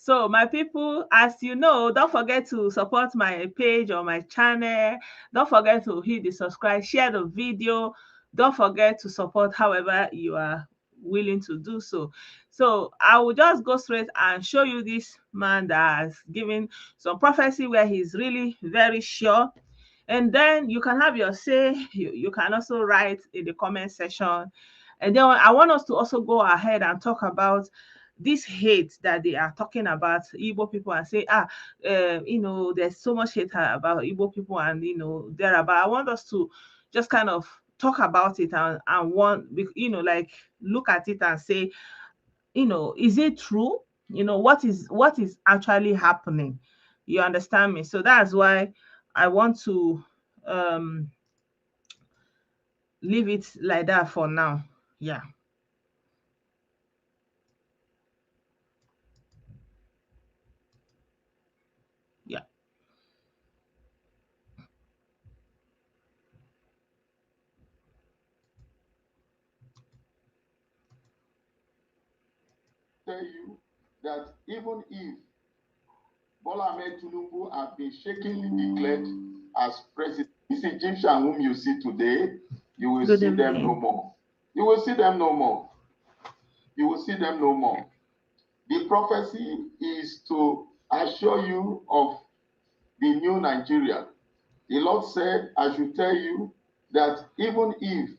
So my people, as you know, don't forget to support my page or my channel. Don't forget to hit the subscribe, share the video. Don't forget to support however you are willing to do so. So I will just go straight and show you this man that has given some prophecy where he's really very sure. And then you can have your say. You can also write in the comment section. And then I want us to also go ahead and talk about this hate that they are talking about Igbo people and say, there's so much hate about Igbo people and, there. But I want us to just kind of talk about it and like look at it and say, is it true? What is actually happening? You understand me? So that's why I want to um leave it like that for now. Yeah. Yeah. Tell you that even if Bola Ahmed Tinubu have been shakingly declared as president, this Egyptian whom you see today, you will Good see them no evening. more. You will see them no more. You will see them no more. The prophecy is to assure you of the new Nigeria. The Lord said, I should tell you that even if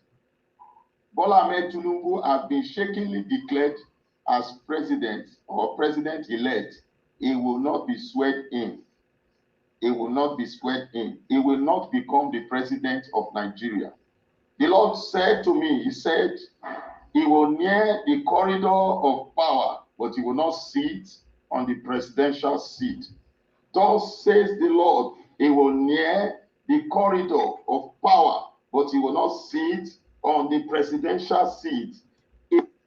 Bola Ahmed Tinubu have been shakingly declared as president or president-elect, he will not be swept in. He will not be swept in. He will not become the president of Nigeria. The Lord said to me, he said, he will near the corridor of power, but he will not sit on the presidential seat. Thus says the Lord, he will near the corridor of power, but he will not sit on the presidential seat.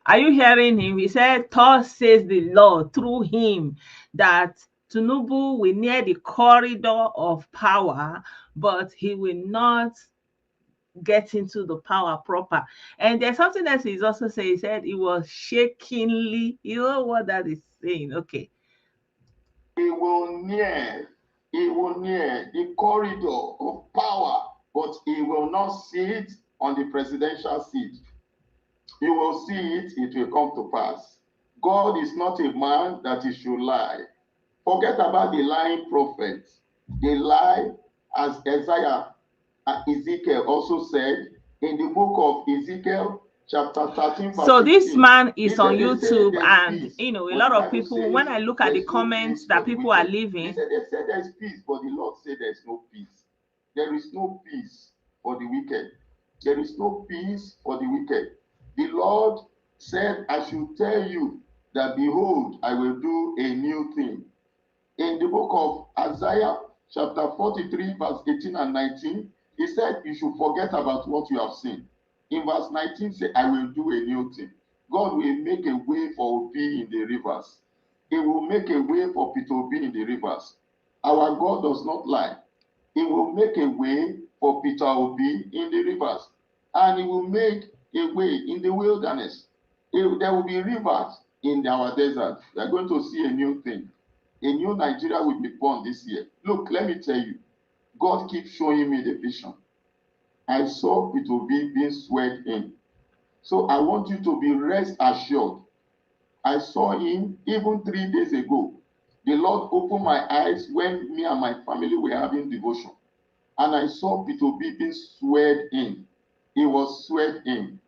Are you hearing him? He said, thus says the Lord through him that Tinubu will near the corridor of power, but he will not get into the power proper. And there's something else he's also saying. He said it was shakingly. You know what that is saying? Okay. He will near the corridor of power, but he will not sit on the presidential seat. You will see it, it will come to pass. God is not a man that he should lie. Forget about the lying prophets. They lie, as Isaiah and Ezekiel also said in the book of Ezekiel, chapter 13, verse So this 16. man He is said, on they say YouTube, there's and peace, a but lot the of Bible people, when says I look at the there's no comments peace that for the people are wicked. They leaving, said there's peace, but the Lord said there's no peace. There is no peace for the wicked. There is no peace for the wicked. The Lord said, I should tell you that behold, I will do a new thing. In the book of Isaiah, chapter 43, verse 18 and 19, he said, you should forget about what you have seen. In verse 19, say, I will do a new thing. God will make a way for Obi in the rivers. He will make a way for Peter Obi in the rivers. Our God does not lie. He will make a way for Peter Obi in the rivers. And he will make a way in the wilderness. There will be rivers in our desert. We are going to see a new thing. A new Nigeria will be born this year. Look, let me tell you, God keeps showing me the vision. I saw it will be being swept in. So I want you to be rest assured. I saw him even 3 days ago. The Lord opened my eyes when me and my family were having devotion. And I saw Peter B being swept in. He was swept in.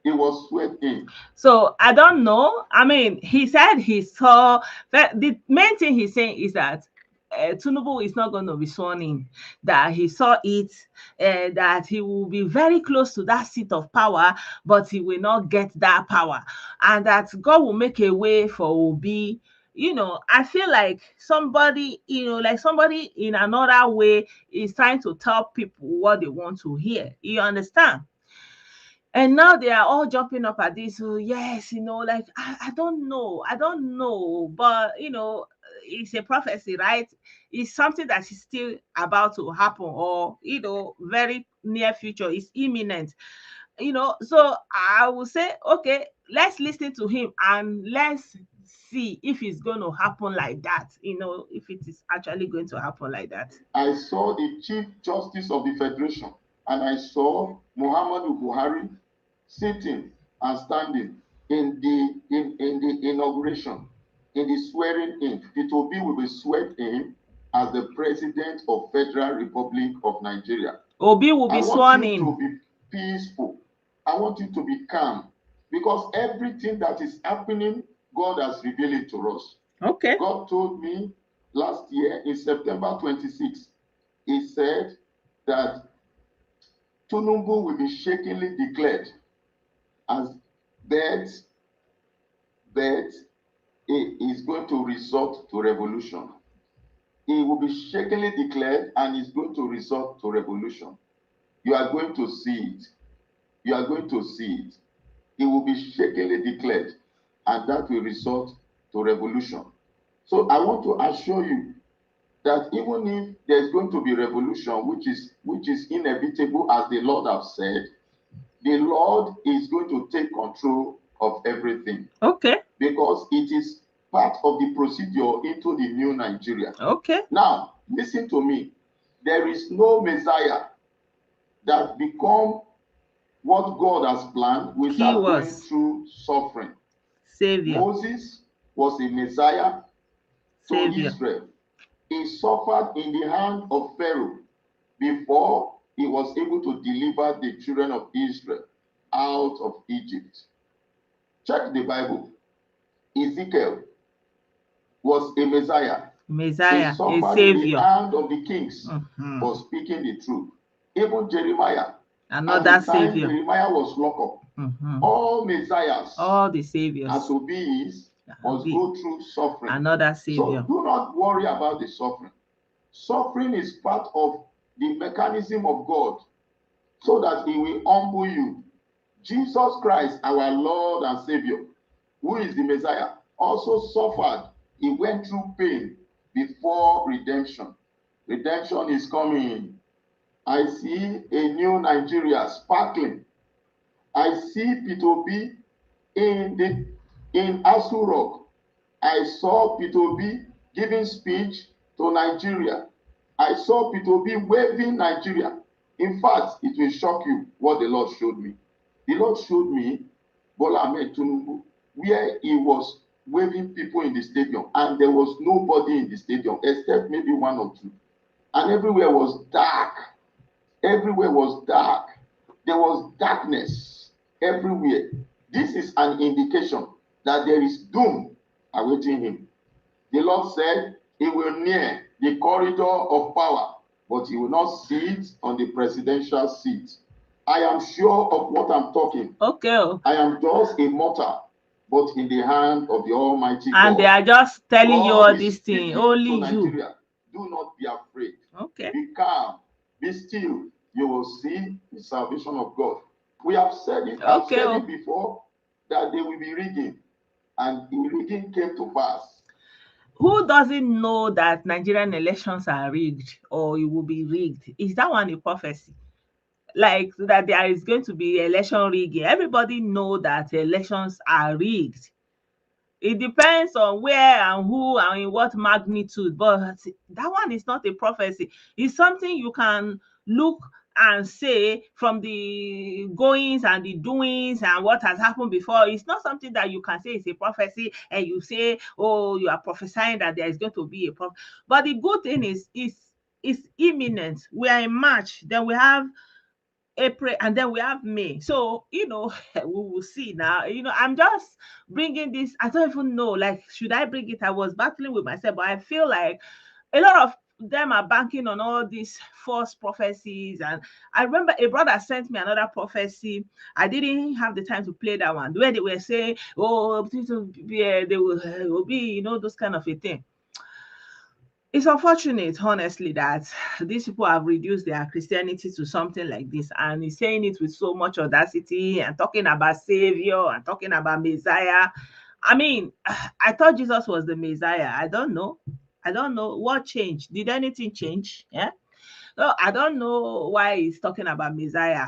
He was swept in. so I don't know. I mean, he said he saw that. The main thing he's saying is that Tinubu is not going to be sworn in, that he saw it, that he will be very close to that seat of power, but he will not get that power, and that God will make a way for Obi. I feel like somebody, like somebody in another way is trying to tell people what they want to hear. You understand? And now they are all jumping up at this. Oh, yes, like I don't know, but it's a prophecy, right? It's something that is still about to happen, or very near future. It's imminent. So I will say, okay, let's listen to him and let's see if it's going to happen like that, if it is actually going to happen like that. I saw the Chief Justice of the Federation, and I saw Muhammadu Buhari sitting and standing in the inauguration, in the swearing in. Peter Obi will be sworn in as the President of Federal Republic of Nigeria. Obi will be sworn in. I want you to be peaceful. I want you to be calm, because everything that is happening, God has revealed it to us. Okay. God told me last year in September 26th, he said that Tinubu will be shakingly declared as that he is going to resort to revolution. He will be shakingly declared and is going to resort to revolution. You are going to see it. You are going to see it. He will be shakingly declared, and that will resort to revolution. So I want to assure you that even if there's going to be revolution, which is inevitable, as the Lord has said, the Lord is going to take control of everything. Okay. Because it is part of the procedure into the new Nigeria. Okay. Now, listen to me. There is no Messiah that become what God has planned without going through suffering. Savior. Moses was a Messiah to Israel. He suffered in the hand of Pharaoh before he was able to deliver the children of Israel out of Egypt. Check the Bible. Ezekiel was a Messiah. He suffered in the hand of the kings for speaking the truth. Even Jeremiah, another at the time Savior. Jeremiah was locked up. All Messiahs, all the Saviors, as obedience, must go through suffering. Another Savior. So do not worry about the suffering. Suffering is part of the mechanism of God, so that he will humble you. Jesus Christ, our Lord and Savior, who is the Messiah, also suffered. He went through pain before redemption. Redemption is coming. I see a new Nigeria sparkling. I see Peter Obi in Asu Rock. I saw Peter Obi giving speech to Nigeria. I saw Peter Obi waving Nigeria. In fact, it will shock you what the Lord showed me. The Lord showed me Bola Ahmed Tinubu, where he was waving people in the stadium, and there was nobody in the stadium except maybe one or two. And everywhere was dark. Everywhere was dark. There was darkness everywhere. This is an indication that there is doom awaiting him. The Lord said he will near the corridor of power, but he will not sit on the presidential seat. I am sure of what I'm talking. Okay. I am just a mortal, but in the hand of the Almighty and God. They are just telling God you all is this thing. speaking Only to you. Nigeria. Do not be afraid. Okay. Be calm. Be still. You will see the salvation of God. We have said it. I've said it before, that they will be rigging, and the rigging came to pass. Who doesn't know that Nigerian elections are rigged, or it will be rigged? Is that one a prophecy? Like that there is going to be election rigging. Everybody know that elections are rigged. It depends on where and who and in what magnitude, but that one is not a prophecy. It's something you can look and say from the goings and the doings and what has happened before. It's not something that you can say is a prophecy and you say, oh, you are prophesying that there is going to be a prophet. But the good thing is imminent. We are in March, then we have April, and then we have May. So, we will see now. I'm just bringing this. I don't even know, like, should I bring it? I was battling with myself, but I feel like a lot of them are banking on all these false prophecies. And I remember a brother sent me another prophecy. I didn't have the time to play that one, where they were saying, oh, they will be, those kind of a thing. It's unfortunate, honestly, that these people have reduced their Christianity to something like this, and he's saying it with so much audacity and talking about Savior and talking about Messiah. I mean, I thought Jesus was the Messiah. I don't know. What changed. Did anything change? Yeah. So I don't know why he's talking about Messiah.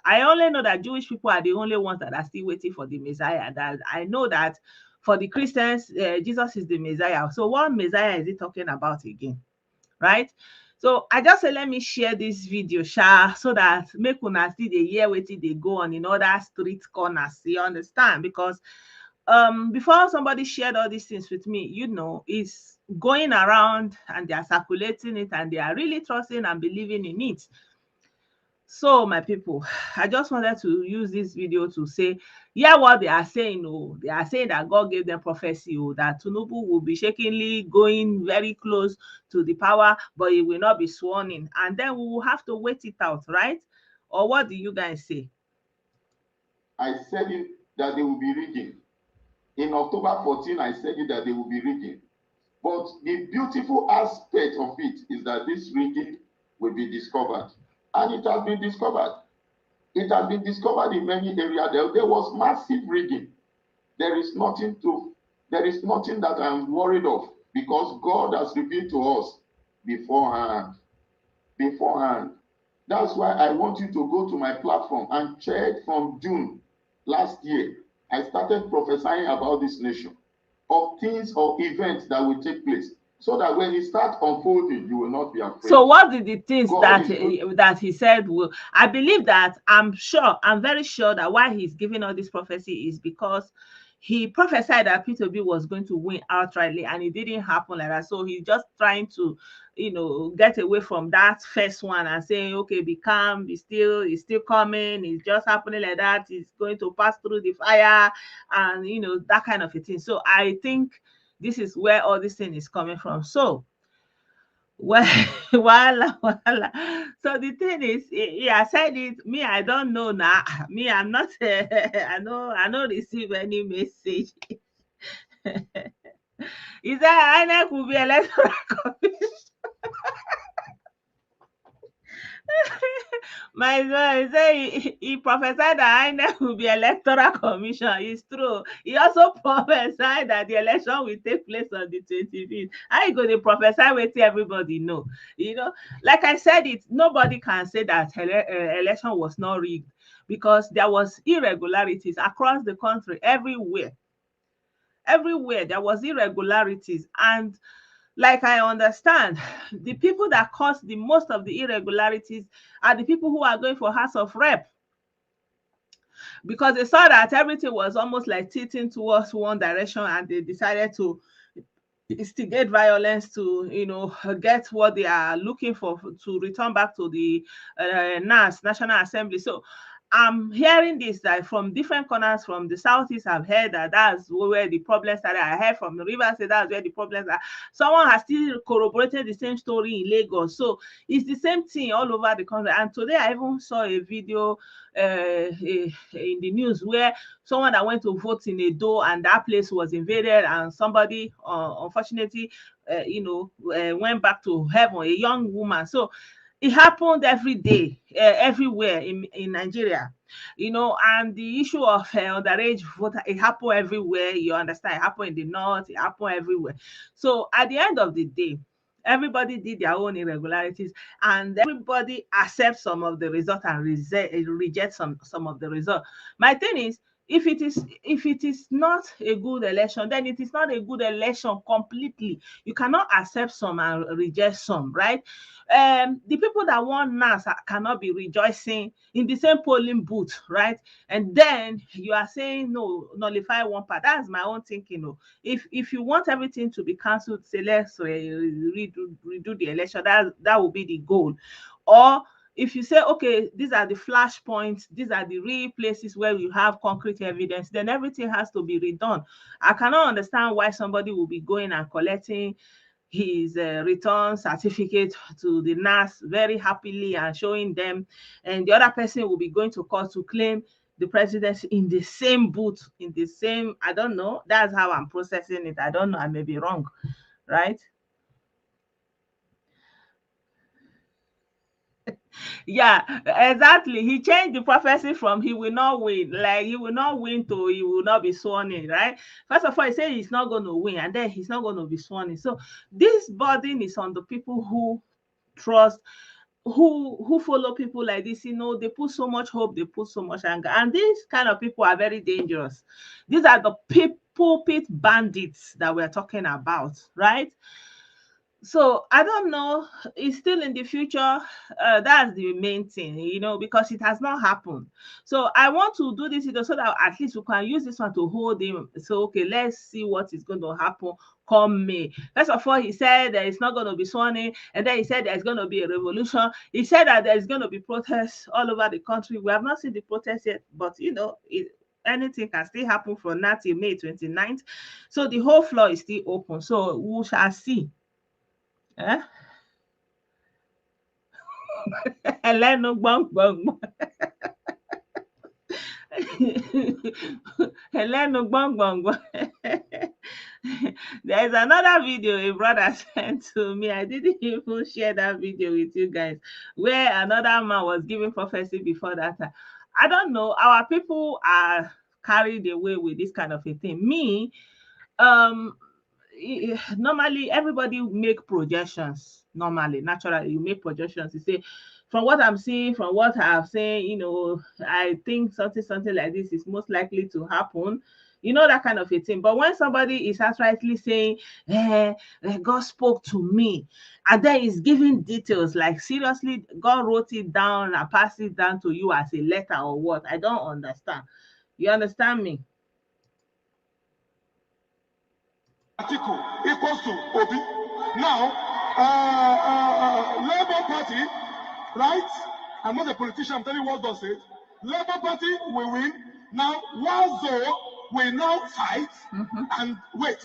I only know that Jewish people are the only ones that are still waiting for the Messiah. That I know that For the Christians, Jesus is the Messiah. So what Messiah is he talking about again? Right? So I just say let me share this video so that make una see the hear wetin dey go on in other street corners. You understand? Because before somebody shared all these things with me, it's going around and they are circulating it and they are really trusting and believing in it. So my people, I just wanted to use this video to say, yeah, what they are saying. Oh, they are saying that God gave them prophecy, that Tinubu will be shakingly going very close to the power, but he will not be sworn in. And then we will have to wait it out, right? Or what do you guys say? I said it that they will be rigging. In October 14, I said it that they will be rigging. But the beautiful aspect of it is that this rigging will be discovered. And it has been discovered. It has been discovered in many areas. There was massive rigging. There is nothing that I'm worried of, because God has revealed to us beforehand. Beforehand. That's why I want you to go to my platform and check from June last year. I started prophesying about this nation, of things or events that will take place, so that when it starts unfolding, you will not be afraid. So what did the things that he said will? I believe that I'm very sure that why he's giving all this prophecy is because he prophesied that P2B was going to win outrightly, and it didn't happen like that. So he's just trying to, get away from that first one and saying, okay, be calm, it's still coming, it's just happening like that, it's going to pass through the fire, and that kind of a thing. So I think this is where all this thing is coming from. So well, voila. So the thing is, I said it. Me, I don't know now. Me, I'm not. I don't receive any message. Is that INEC will be electoral commission? My son say he prophesied that INEC will be electoral commission. It's true. He also prophesied that the election will take place on the 25th. How you go to prophesy wetin everybody know? Like I said, nobody can say that election was not rigged, because there was irregularities across the country, everywhere there was irregularities. And like I understand, the people that caused the most of the irregularities are the people who are going for House of Rep, because they saw that everything was almost like tilting towards one direction, and they decided to instigate violence to get what they are looking for, to return back to the National Assembly. So I'm hearing this that from different corners from the southeast. I've heard that that's where the problem started. I heard from the Rivers State that's where the problem started. Someone has still corroborated the same story in Lagos. So it's the same thing all over the country. And today I even saw a video in the news where someone that went to vote in Edo, and that place was invaded, and somebody unfortunately went back to heaven, a young woman. So it happened every day, everywhere in Nigeria, and the issue of underage voter, it happened everywhere. You understand? It happened in the north, it happened everywhere. So at the end of the day, everybody did their own irregularities, and everybody accepts some of the result and reject some of the result. My thing is, if it is not a good election, then it is not a good election completely. You cannot accept some and reject some, right? The people that won NAS cannot be rejoicing in the same polling booth, right? And then you are saying no, nullify one part. That's my own thinking. If you want everything to be cancelled, say let's redo the election. That will be the goal. Or if you say, okay, these are the flashpoints, these are the real places where you have concrete evidence, then everything has to be redone. I cannot understand why somebody will be going and collecting his return certificate to the NAS very happily and showing them, and the other person will be going to court to claim the presidency in the same booth, in the same, I don't know. That's how I'm processing it. I don't know. I may be wrong, right? Yeah, exactly. He changed the prophecy from he will not win, like he will not win, to he will not be sworn in, right? First of all, he said he's not going to win, and then he's not going to be sworn in. So this burden is on the people who trust, who follow people like this. They put so much hope, they put so much anger, and these kind of people are very dangerous. These are the pulpit bandits that we're talking about, right? So I don't know. It's still in the future. That's the main thing, because it has not happened. So I want to do this so that at least we can use this one to hold him. So okay, let's see what is going to happen come May. First of all, he said that it's not going to be sworn in, and then he said there's going to be a revolution. He said that there's going to be protests all over the country. We have not seen the protests yet, but anything can still happen from now till May 29th. So the whole floor is still open. So we shall see. Eh? Ẹlẹ́nu gbọ̀ngbọ̀ngbọ̀n. Ẹlẹ́nu gbọ̀ngbọ̀ngbọ̀n. There's another video a brother sent to me. I didn't even share that video with you guys, where another man was giving prophecy before that time. I don't know. Our people are carried away with this kind of a thing. Me, normally everybody make projections. Normally, naturally, you make projections. You say, from what I'm seeing, from what I've seen, I think something like this is most likely to happen. That kind of a thing. But when somebody is outrightly saying, God spoke to me, and then is giving details, like seriously, God wrote it down and passed it down to you as a letter or what? I don't understand. You understand me? Article equals to Obi. Now, Labour Party, right? I'm not a politician, I'm telling you what God said. Labour Party will win. Now, Wazo will now fight and wait.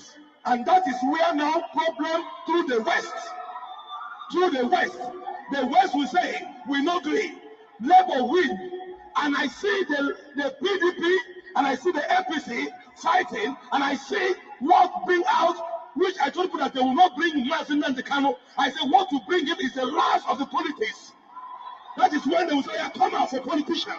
And that is where now problem through the West. Through the West. The West will say, we not agree. Labour win. And I see the PDP and I see the APC fighting, and I see what bring out, which I told people that they will not bring Mazin and the Kano. I said what to bring him is the last of the politics. That is when they will say, come out for politicians.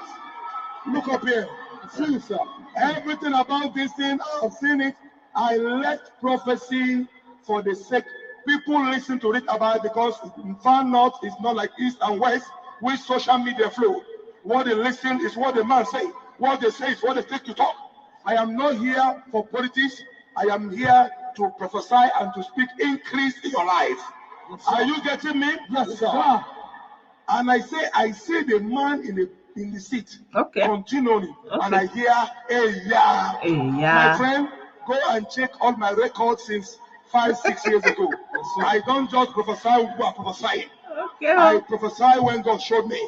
Look up here. See, sir. Everything about this thing, I've seen it. I left prophecy for the sake. People listen to it about it because in far north is not like east and west, which social media flow. What they listen is what the man say. What they say is what they take to talk. I am not here for politics. I am here to prophesy and to speak increase in your life. Yes, are you getting me? Yes, sir. And I say, I see the man in the seat continually, and I hear, hey, yeah. My friend, go and check all my records since 5-6 years ago. I don't just prophesy when I prophesy. I prophesy when God showed me,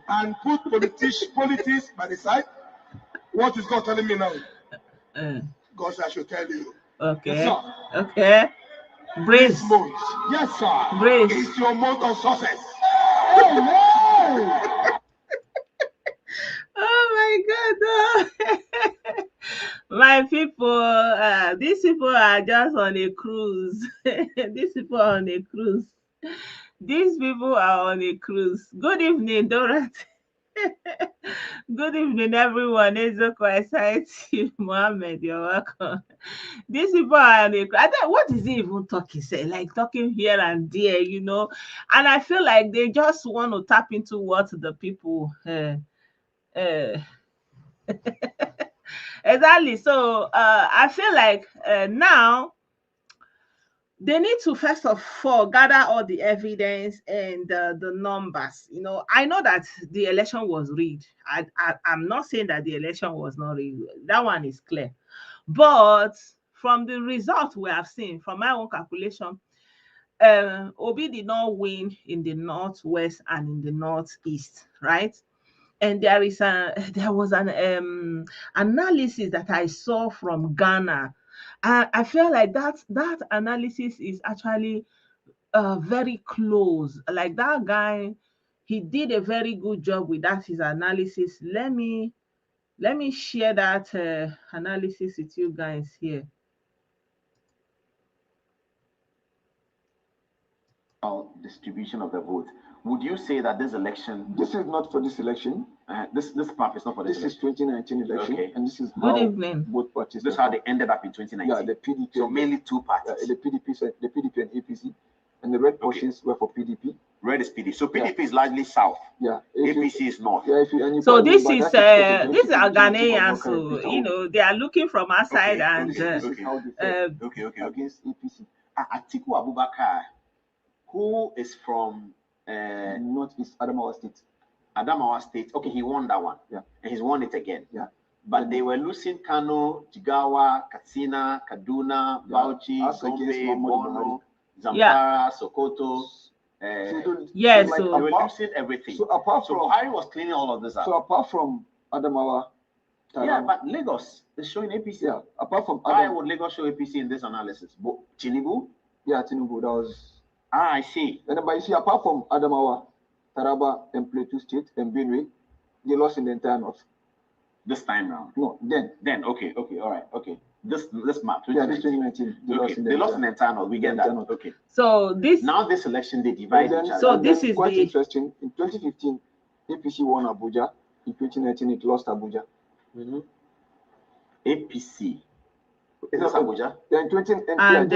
and put politics by the side. What is God telling me now? God said I should tell you. Okay. Yes, okay. Breathe. This month, yes, sir. Breathe. It's your month of success. Oh, no. Oh my God. Oh. My people, these people are just on a cruise. These people are on a cruise. These people are on a cruise. Good evening, Dorothy. Good evening, everyone. Mohammed, you're welcome. These people are on a cruise. What is he even talking? Say, like talking here and there, And I feel like they just want to tap into what the people. Exactly. So I feel like now they need to first of all gather all the evidence and the numbers. I know that the election was rigged. I'm not saying that the election was not rigged. That one is clear. But from the result we have seen, from my own calculation, Obi did not win in the northwest and in the northeast, right? And there was an analysis that I saw from Ghana. I feel like that analysis is actually very close. Like that guy, he did a very good job with his analysis. Let me share that analysis with you guys here. Distribution of the vote. Would you say that this election? This is not for this election. This map is not for this. This is 2019 election, okay. And this is good evening. Both parties. This is how they ended up in 2019. Yeah, the PDP. So mainly two parties. The PDP and APC, and the red portions were for PDP. Red is PDP. So PDP is largely south. Yeah. APC is north. Yeah. So this is Ghanaians, so you know they are looking from outside and this is how they felt Okay. against APC. Atiku Abubakar, who is from Northeast Adamawa State. Adamawa State. Okay, he won that one. Yeah. And he's won it again. Yeah. But they were losing Kano, Jigawa, Katsina, Kaduna, Bauchi, Gombe, Borno, Zamfara, Sokoto. Yes, so they were losing everything. So apart from Buhari was cleaning all of this up. So apart from Adamawa, yeah, but Lagos is showing APC. Yeah, apart from why would Lagos show APC in this analysis? Tinubu? Yeah, Tinubu. That was. I see. And but you see, apart from Adamawa, Taraba, and Plateau State, and Benue, they lost in the entire north. This time round? No, then. Okay, all right, okay. This map. Yeah, this 2019. They lost in the entire north. We get that. Okay. So this. Now this election they divide each other. So this is quite interesting. In 2015, APC won Abuja. In 2019, it lost Abuja. APC. Is this Abuja? Yeah, in 20 and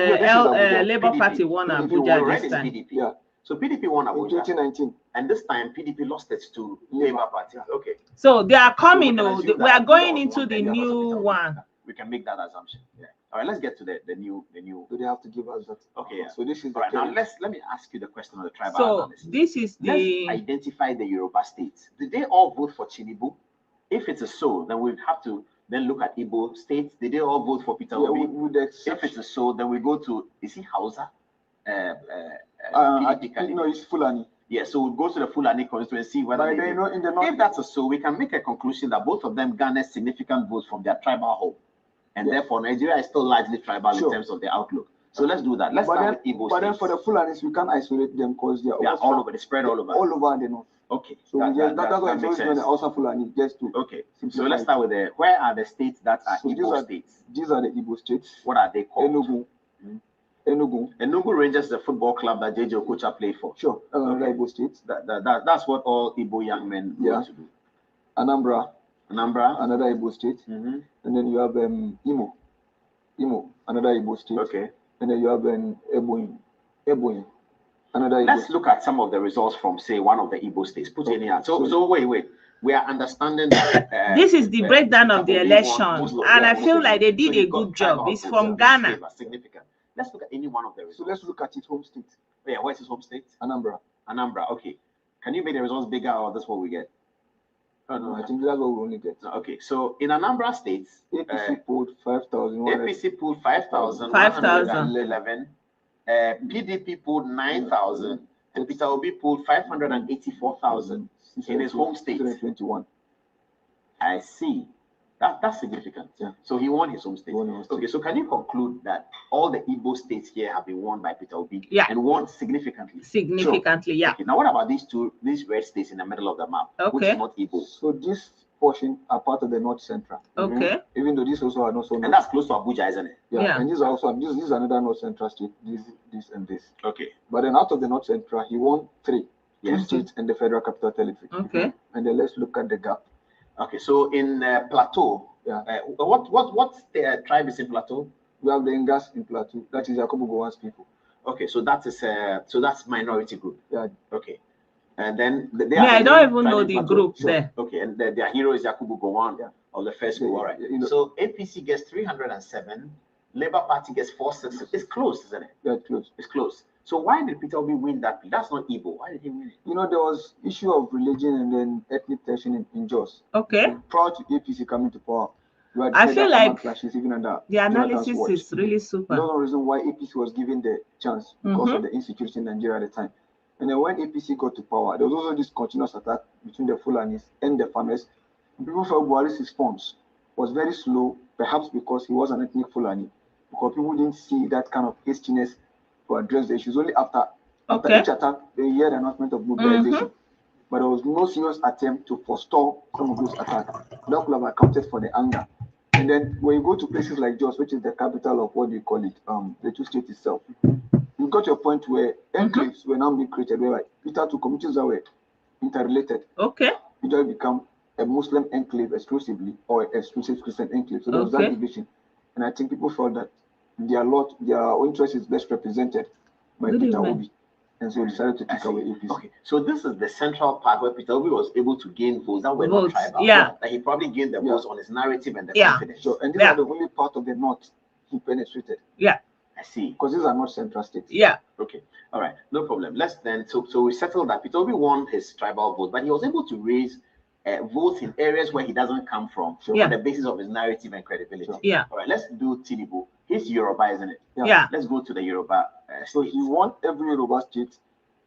Labour Party won Abuja this time. PDP. Yeah. So PDP won Abuja in 2019, and this time PDP lost it to Labour Party. Okay. So they are coming. We are going into the new one. We can make that assumption. Yeah. All right. Let's get to the new. So they have to give us that. Okay. Yeah. So this is all right. Now let me ask you the question on the tribal analysis. This is the. Let's identify the Yoruba states. Did they all vote for Tinubu? If it is so, then we have to then look at Igbo states. Did they all vote for Peter Obi? If it is so, then we go to, is he Hausa? No, it's Fulani. Yeah, so we'll go to the Fulani constituency. Whether if that's so, we can make a conclusion that both of them garnered significant votes from their tribal home. And therefore, Nigeria is still largely tribal in terms of the outlook. So let's do that. Let's start with Igbo states. But then for the Fulanis, we can't isolate them because they are all over. They spread all over. All over the north. Okay. So that's why it's always also Fulani, just to. Okay. So let's start with where are the states that are Igbo states? These are the Igbo states. What are they called? Enugu Rangers, the football club that JJ Okocha played for. Sure. Igbo states. That's what all Igbo young men want to do. Anambra, another Igbo state. And then you have Imo, another Igbo state. Okay. And then you have Ebonyi, another Igbo. Let's look at some of the results from, say, one of the Igbo states. Put in here. So wait. We are understanding that this is the breakdown of the election, and I feel like they did a good job. It's from Ghana. Significant. Let's look at any one of the results. So let's look at its home state. Yeah, where's his home state? Anambra. Okay. Can you make the results bigger, or that's what we get? No, I think that's what we only get. Okay, so in Anambra State, APC pulled 5,000. APC pulled 5,111. PDP pulled 9,000, and Peter Obi pulled 584,000 in his home state. 21. I see. That's significant. Yeah. So he won his home state. Okay, so can you conclude that all the Igbo states here have been won by Peter Obi? Yeah. And won significantly? Significantly, yeah. Okay, now what about these red states in the middle of the map, which is not Igbo? So this portion are part of the North Central. Okay. Even though these also are not so. And that's close to Abuja, isn't it? Yeah. And these are also this is another North Central state. This and this. Okay. But then out of the North Central, he won 3. Two states and the Federal Capital Territory. Okay. And then let's look at the gap. Okay, so in Plateau, what tribe is in Plateau? We have the Ngas in Plateau. That is Yakubu Gowon's people. Okay, so that is that's minority group. Yeah. Okay, and then I don't even know the group there. Okay, and their hero is Yakubu Gowon of the first group. All right. So APC gets 307, Labour Party gets 460. It's close, isn't it? Yeah, it's close. It's close. So why did Peter Obi win that? That's not Igbo. Why did he win it? There was issue of religion and then ethnic tension in Jos. Okay. Prior to APC coming to power, I feel like even under the analysis is really super. There's no reason why APC was given the chance because of the insecurity in Nigeria at the time. And then when APC got to power, there was also this continuous attack between the Fulanis and the farmers. People felt Buhari's response was very slow, perhaps because he was an ethnic Fulani, because people didn't see that kind of hastiness to address the issues. Only after each attack, they heard the announcement of mobilization. But there was no serious attempt to forestall some of those attacks. That could have accounted for the anger. And then when you go to places like Jos, which is the capital of what do you call it, the two states itself, you got to a point where enclaves were now being created, where Peter to communities that were interrelated. Okay. It just become a Muslim enclave exclusively or exclusive Christian enclave. So there was that division. And I think people felt that their interest is best represented by Peter Obi. And so we decided to take away APC. Okay, so this is the central part where Peter Obi was able to gain votes that were not tribal. Yeah. That he probably gained the votes on his narrative and the Yeah. confidence. So, and these are the only part of the North he penetrated. Yeah. I see. Because these are not central states. Yeah. Okay. All right. No problem. Let's then. So we settled that Peter Obi won his tribal vote, but he was able to raise votes in areas where he doesn't come from on the basis of his narrative and credibility. Yeah. All right. Let's do Tinubu. He's Yoruba, isn't it? Yeah. Let's go to the Yoruba. So he won every Yoruba state,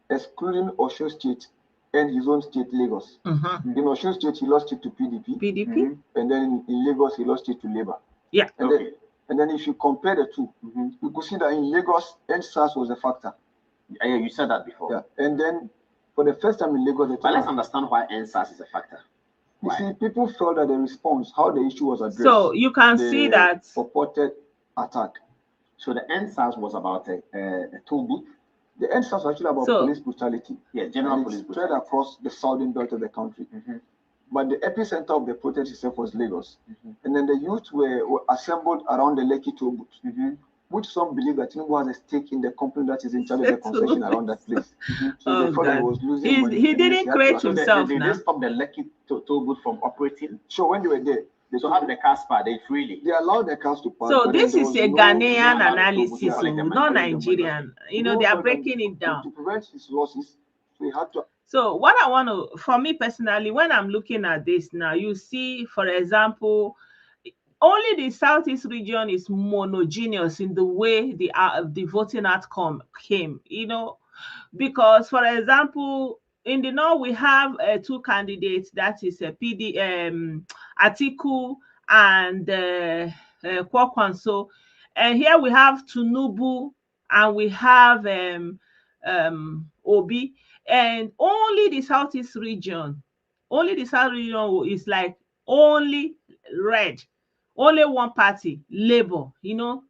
excluding Osun State and his own state, Lagos. Mm-hmm. In Osun State, he lost it to PDP. PDP. And then in Lagos, he lost it to Labour. Yeah. And then if you compare the two, you could see that in Lagos, NSAS was a factor. Yeah, you said that before. Yeah. And then for the first time in Lagos, but let's understand why NSAS is a factor. You see, people felt that the response, how the issue was addressed. So you can see that purported attack. So the NSAS was about a toll booth. The NSAS was actually about police brutality. Yeah, general police brutality. Spread across the southern belt of the country. But the epicenter of the protest itself was Lagos. And then the youth were assembled around the Lekki toll booth, which some believe that Tinubu has a stake in the company that is in charge of the concession around that place. So they thought he was losing money. He didn't create himself. Did they stop the Lekki toll booth from operating? Sure, when they were there. So how did the cars pass? They freely? They allowed the cars to pass. So this is a Ghanaian analysis, not Nigerian. You know, they are breaking it down. To prevent his losses, we had to. So what I want to, for me personally, when I'm looking at this now, you see, for example, only the Southeast region is monogeneous in the way the voting outcome came, you know, because, for example, in the North, we have two candidates, that is Atiku and Kwakwanso. And here we have Tinubu and we have Obi. And only the Southeast region is like only red, only one party, Labour, you know.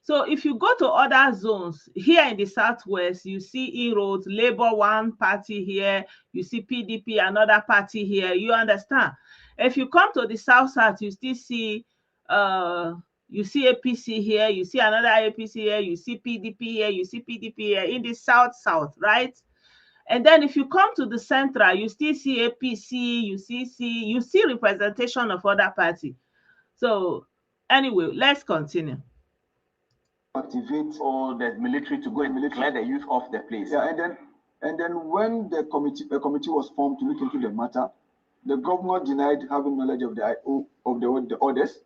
So if you go to other zones, here in the Southwest, you see inroads, Labour one party here, you see PDP, another party here, you understand? If you come to the South, you still see APC here, you see another APC here, you see PDP here, you see PDP here, in the South, right? And then if you come to the Central, you still see APC, you see representation of other parties. So anyway, let's continue. Activate all the military to go and clear the youth off the place. Yeah, and then when the committee was formed to look into the matter, the governor denied having knowledge of the orders.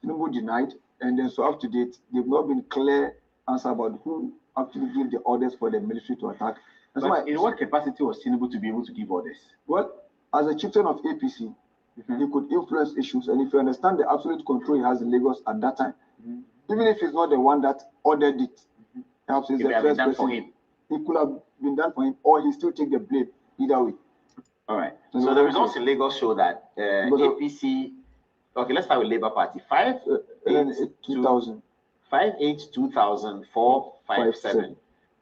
Tinubu denied, and then so up to date, they've not been clear answer about who actually gave the orders for the military to attack. But in what capacity was Tinubu to be able to give orders? Well, as a chieftain of APC, he could influence issues, and if you understand the absolute control he has in Lagos at that time, even if he's not the one that ordered it, perhaps he's the first person. It could have been done for him, or he still take the blame. Either way. All right. So the results in Lagos show that APC. Okay, let's start with Labour Party. 5/8/2000. 5/8/2000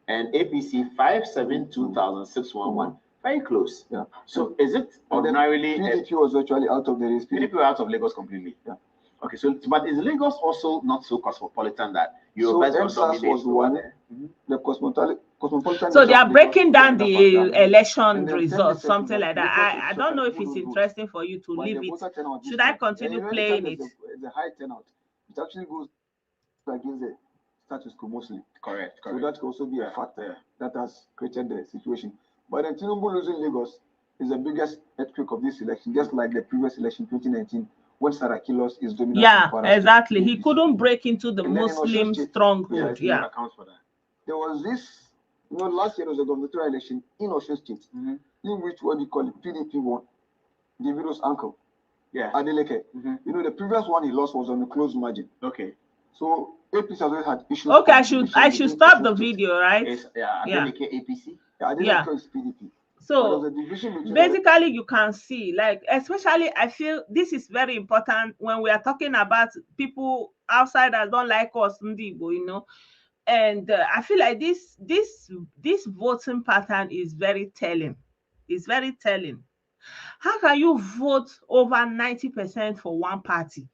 and APC 5/7/2006/11. Very close. Yeah. So is it ordinarily PDP was virtually out of the race? PDP were out of Lagos completely. Yeah. Okay, so but is Lagos also not so cosmopolitan that Yorubas was one? The cosmopolitan. So they are breaking down the election results, something like that. I don't know if it's interesting for you to leave it. Should I continue playing it? It's a high turnout. It actually goes against the status quo mostly. Correct. So that could also be a factor that has created the situation. But then Tinubu losing Lagos is the biggest earthquake of this election, just like the previous election, 2019. When Saraki lost his dominance. Yeah, exactly. He couldn't break into the Muslim stronghold. Yeah. Accounts for that. There was this, last year was a gubernatorial election in Osun State, in which what you call it, PDP won. Davido's uncle. Yeah. Adeleke. The previous one he lost was on a close margin. Okay. So APC has always had issues. Okay, I should stop the video, right? Adeleke APC. Yeah, Adeleke is PDP. So basically, you can see, like, especially, I feel this is very important when we are talking about people outside that don't like us, Ndi Igbo, and I feel like this voting pattern is very telling. It's very telling. How can you vote over 90% for one party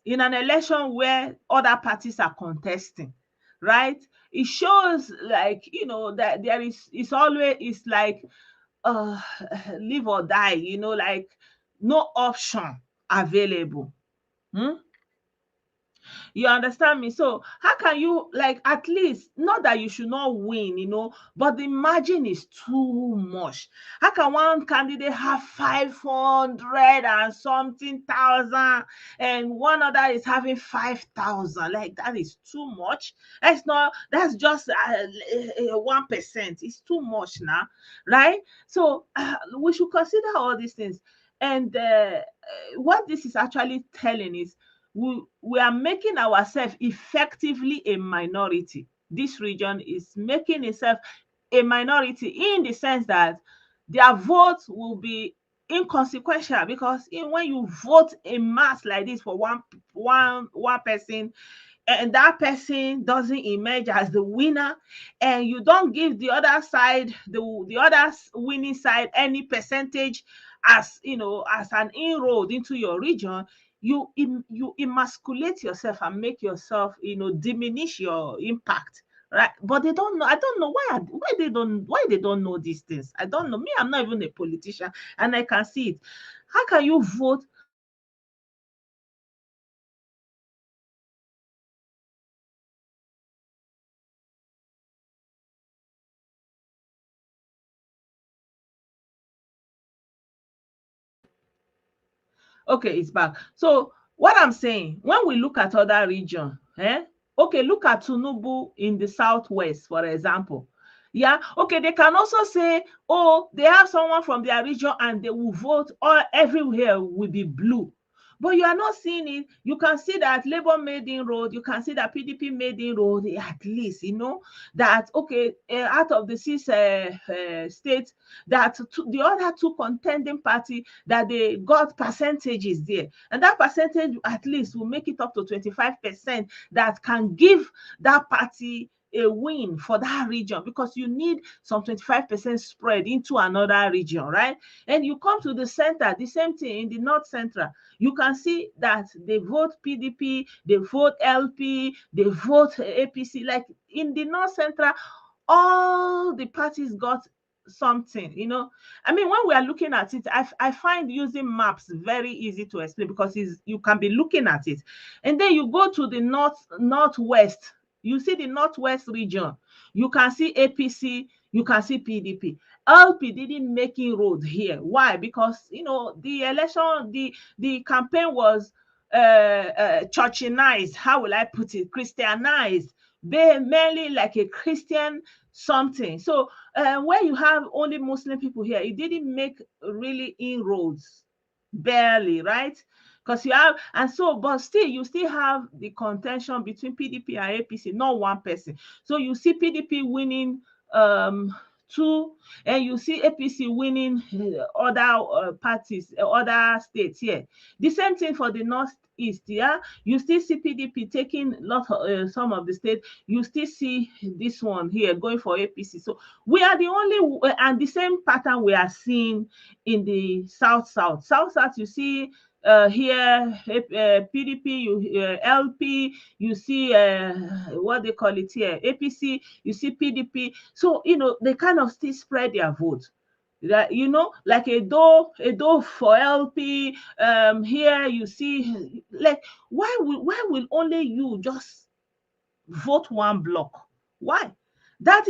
in an election where other parties are contesting, right? it shows like, you know, that there is, it's always, it's like uh live or die, you know, like no option available. Hmm? You understand me? So how can you, like, at least, not that you should not win, you know, but the margin is too much. How can one candidate have 500 and something thousand and one other is having 5,000? Like, that is too much. That's not, that's just 1%. It's too much now, right? So we should consider all these things. And what this is actually telling is, we are making ourselves effectively a minority. This region is making itself a minority in the sense that their vote will be inconsequential, because when you vote in mass like this for one person, and that person doesn't emerge as the winner, and you don't give the other side, the other winning side, any percentage as, you know, as an inroad into your region, you emasculate yourself and make yourself, you know, diminish your impact, right? But they don't know. I don't know why they don't know these things. I don't know. Me, I'm not even a politician, and I can see it. How can you vote? Okay, it's back. So what I'm saying, when we look at other region, okay, look at Tinubu in the southwest, for example. Yeah, okay, they can also say, oh, they have someone from their region and they will vote, or everywhere will be blue. But you are not seeing it. You can see that Labour made inroad. You can see that PDP made inroad, at least, you know, that, okay, out of the 6 states, that the other 2 contending party, that they got percentages there. And that percentage at least will make it up to 25% that can give that party a win for that region, because you need some 25% spread into another region, right? And you come to the center, the same thing in the north central. You can see that they vote PDP, they vote LP, they vote APC. Like in the north central, all the parties got something, you know. I mean, when we are looking at it, I find using maps very easy to explain, because you can be looking at it, and then you go to the northwest. You see the northwest region, you can see APC, you can see PDP. LP didn't make inroad here. Why? Because, you know, the election, the campaign was churchinized. How will I put it? Christianized, mainly like a Christian something. So when you have only Muslim people here, it didn't make really inroads, barely, right? Because you have, and so, but still, you still have the contention between PDP and APC, not one person. So you see PDP winning 2, and you see APC winning other parties, other states here. The same thing for the northeast. Yeah, you still see PDP taking some of the states. You still see this one here going for APC. So we are the only, and the same pattern we are seeing in the south. You see here PDP, LP, you see what they call it here, APC, you see PDP. So, you know, they kind of still spread their vote. That, you know, like a door for LP. Here you see, like, why will only you just vote one block? Why? That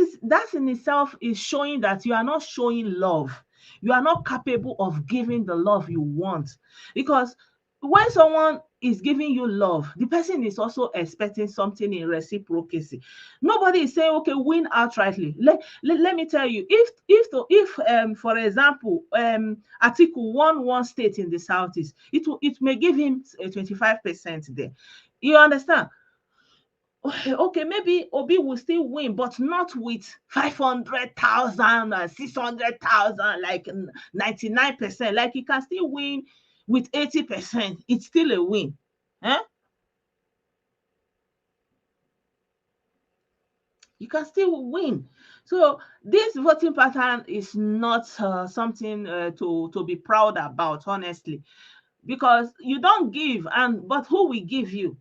in itself is showing that you are not showing love. You are not capable of giving the love you want. Because when someone is giving you love, the person is also expecting something in reciprocity. Nobody is saying, okay, win outrightly. Let me tell you, if for example, Atiku won one state in the southeast, it may give him 25% there. You understand? Okay, maybe Obi will still win, but not with 500,000 or 600,000, like 99%. Like, he can still win with 80%. It's still a win. Huh? You can still win. So this voting pattern is not something to be proud about, honestly, because you don't give, but who will give you?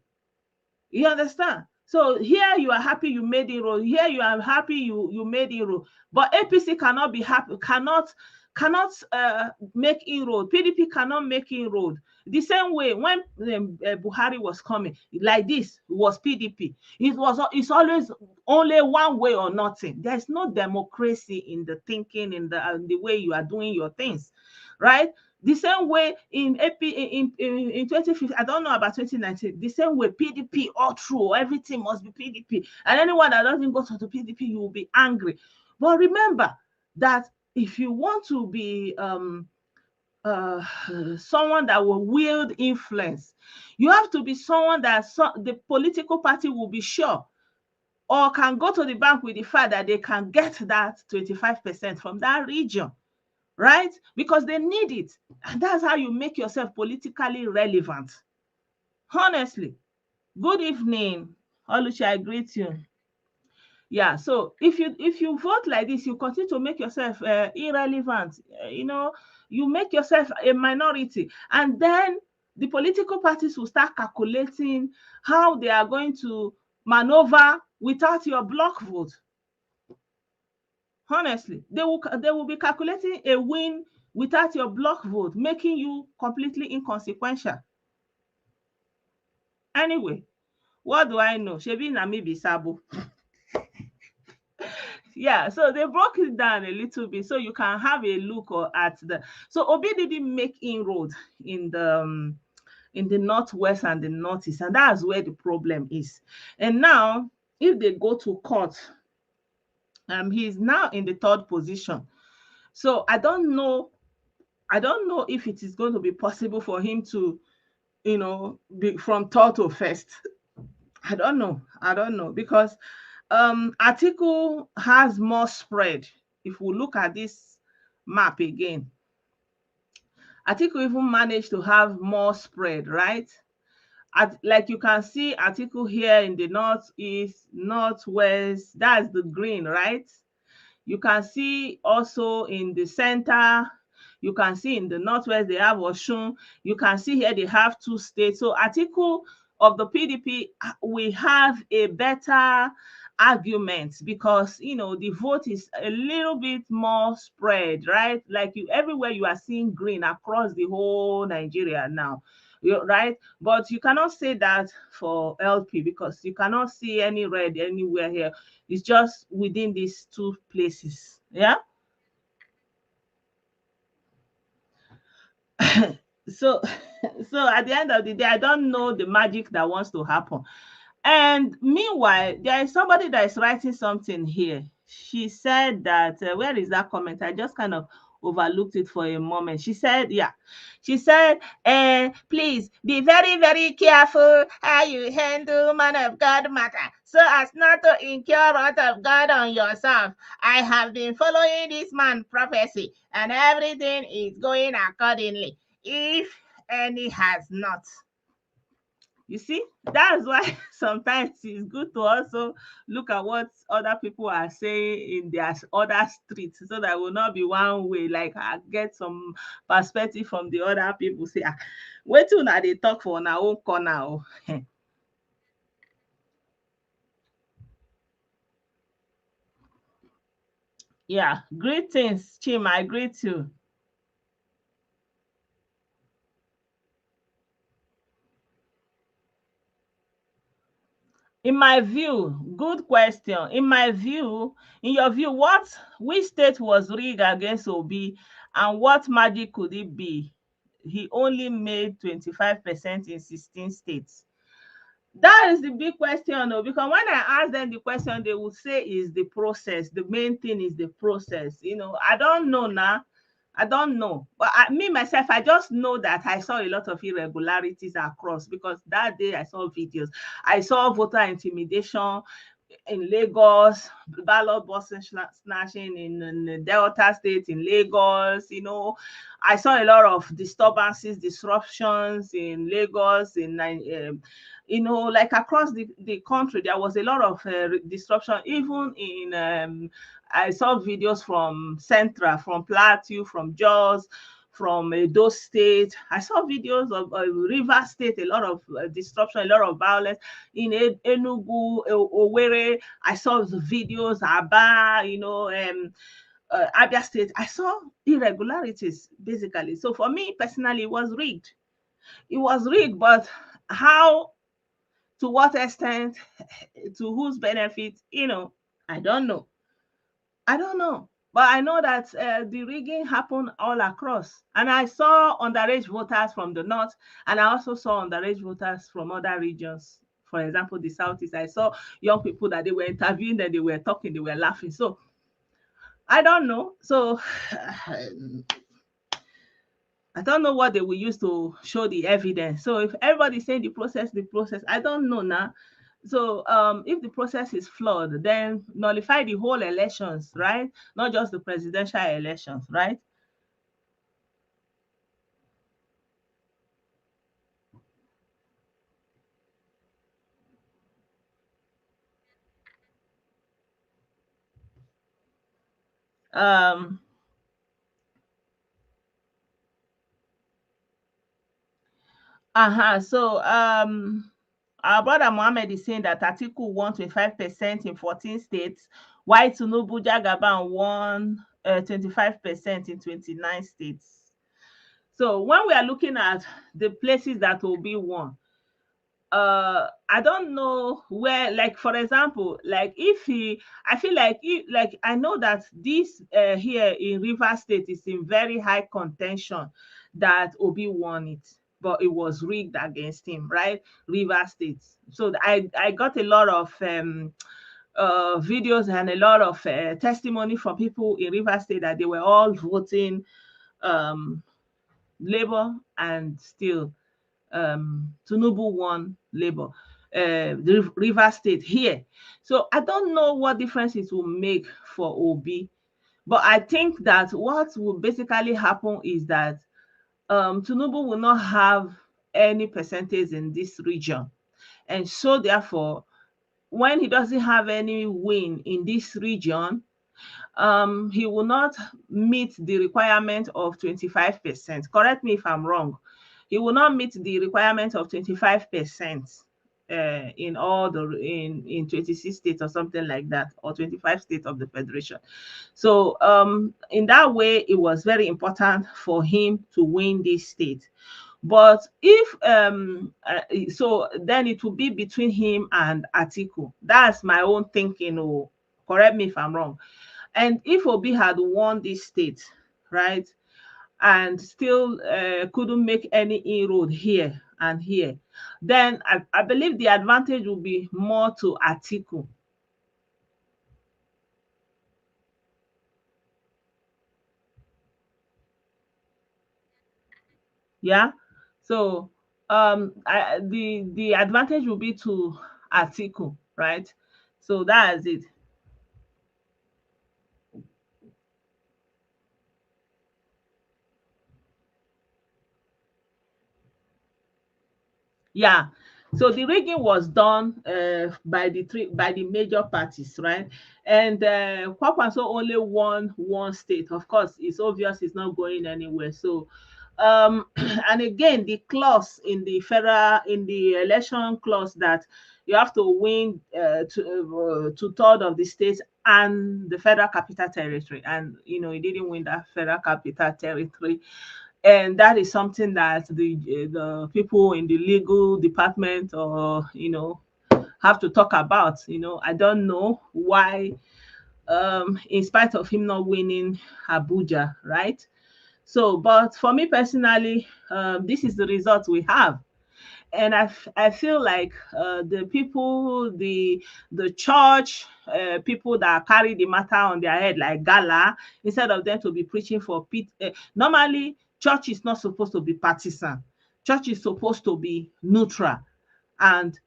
You understand? So here you are happy you made inroad. Here you are happy you made inroad. But APC cannot be happy, cannot make inroad. PDP cannot make inroad. The same way when Buhari was coming, like this was PDP. It's always only one way or nothing. There's no democracy in the thinking, in the way you are doing your things, right? The same way in 2015, I don't know about 2019, the same way PDP all through, everything must be PDP. And anyone that doesn't go to the PDP, you will be angry. But remember that if you want to be someone that will wield influence, you have to be someone that the political party will be sure or can go to the bank with the fact that they can get that 25% from that region. Right? Because they need it. And that's how you make yourself politically relevant. Honestly. Good evening. Oluchi, I greet you. Yeah, so if you vote like this, you continue to make yourself irrelevant. You make yourself a minority. And then the political parties will start calculating how they are going to maneuver without your block vote. Honestly, they will be calculating a win without your block vote, making you completely inconsequential. Anyway, what do I know? Shebi na me be Sabo. Yeah, so they broke it down a little bit so you can have a look at the. So Obi didn't make inroads in the northwest and the northeast, and that's where the problem is. And now, if they go to court, he's now in the third position. So I don't know if it is going to be possible for him to, be from third to first. I don't know because Atiku has more spread. If we look at this map again, Atiku even managed to have more spread, right? Like you can see Atiku here in the northeast, northwest, that's the green, right? You can see also in the center, you can see in the northwest they have Osun. You can see here they have 2 states. So Atiku of the PDP, we have a better argument because the vote is a little bit more spread, right? Like everywhere you are seeing green across the whole Nigeria now. Right? But you cannot say that for LP because you cannot see any red anywhere here. It's just within these 2 places. Yeah. So at the end of the day, I don't know the magic that wants to happen. And meanwhile, there is somebody that is writing something here. She said that, where is that comment? I just kind of overlooked it for a moment. She said, please be very, very careful how you handle man of God matter so as not to incur wrath of God on yourself. I have been following this man prophecy and everything is going accordingly. If any has not. You see, that's why sometimes it's good to also look at what other people are saying in their other streets so that will not be one way. Like I get some perspective from the other people. Say, wait till now they talk for our own corner. Yeah, greetings, Chim. I greet you. In my view, good question. In your view, which state was rigged against Obi and what magic could it be? He only made 25% in 16 states. That is the big question, though, because when I ask them the question, they will say is the process. The main thing is the process. I don't know now. I don't know. But myself, I just know that I saw a lot of irregularities across because that day I saw videos. I saw voter intimidation in Lagos, ballot box snatching in Delta State, in Lagos. I saw a lot of disruptions in Lagos, like across the country. There was a lot of disruption, even in I saw videos from Central, from Plateau, from Jos, from those states. I saw videos of River State, a lot of disruption, a lot of violence in Enugu, Owerri. I saw the videos, Aba, Abia State. I saw irregularities basically. So for me personally, it was rigged. It was rigged, but how, to what extent, to whose benefit, I don't know. I don't know. But I know that the rigging happened all across. And I saw underage voters from the north, and I also saw underage voters from other regions. For example, the southeast. I saw young people that they were interviewing, that they were talking, they were laughing. So I don't know. So I don't know what they will use to show the evidence. So if everybody's saying the process, I don't know now. So if the process is flawed, then nullify the whole elections, right? Not just the presidential elections, right? Um so our brother Mohammed is saying that Atiku won 25% in 14 states, while Tinubu Jagaban won 25% in 29 states. So when we are looking at the places that will be won, I don't know where, like for example, like if he, I feel like I know that this here in River State is in very high contention, that Obi won it, but it was rigged against him, right? River State. So I got a lot of videos and a lot of testimony from people in River State that they were all voting Labour, and still Tinubu won Labour, the River State here. So I don't know what difference it will make for Obi, but I think that what will basically happen is that Tinubu will not have any percentage in this region, and so therefore, when he doesn't have any win in this region, he will not meet the requirement of 25%. Correct me if I'm wrong. He will not meet the requirement of 25% in all the in 26 states or something like that, or 25 states of the federation. So in that way, it was very important for him to win this state. But if so then it will be between him and Atiku. That's my own thinking. Oh, correct me if I'm wrong. And if Obi had won this state, right, and still couldn't make any inroad here and here, then I believe the advantage will be more to Atiku. Yeah. So the advantage will be to Atiku, right? So that's it. Yeah. So the rigging was done by the major parties, right? And Kwakwanso only won one state. Of course, it's obvious it's not going anywhere. So and again, the clause in the election clause, that you have to win two-thirds of the states and the federal capital territory, and he didn't win that federal capital territory. And that is something that the people in the legal department, or have to talk about. I don't know why, in spite of him not winning Abuja, right? So, but for me personally, this is the result we have. And I feel like the people, the church people that carry the matter on their head like gala, instead of them to be preaching for normally church is not supposed to be partisan. Church is supposed to be neutral, and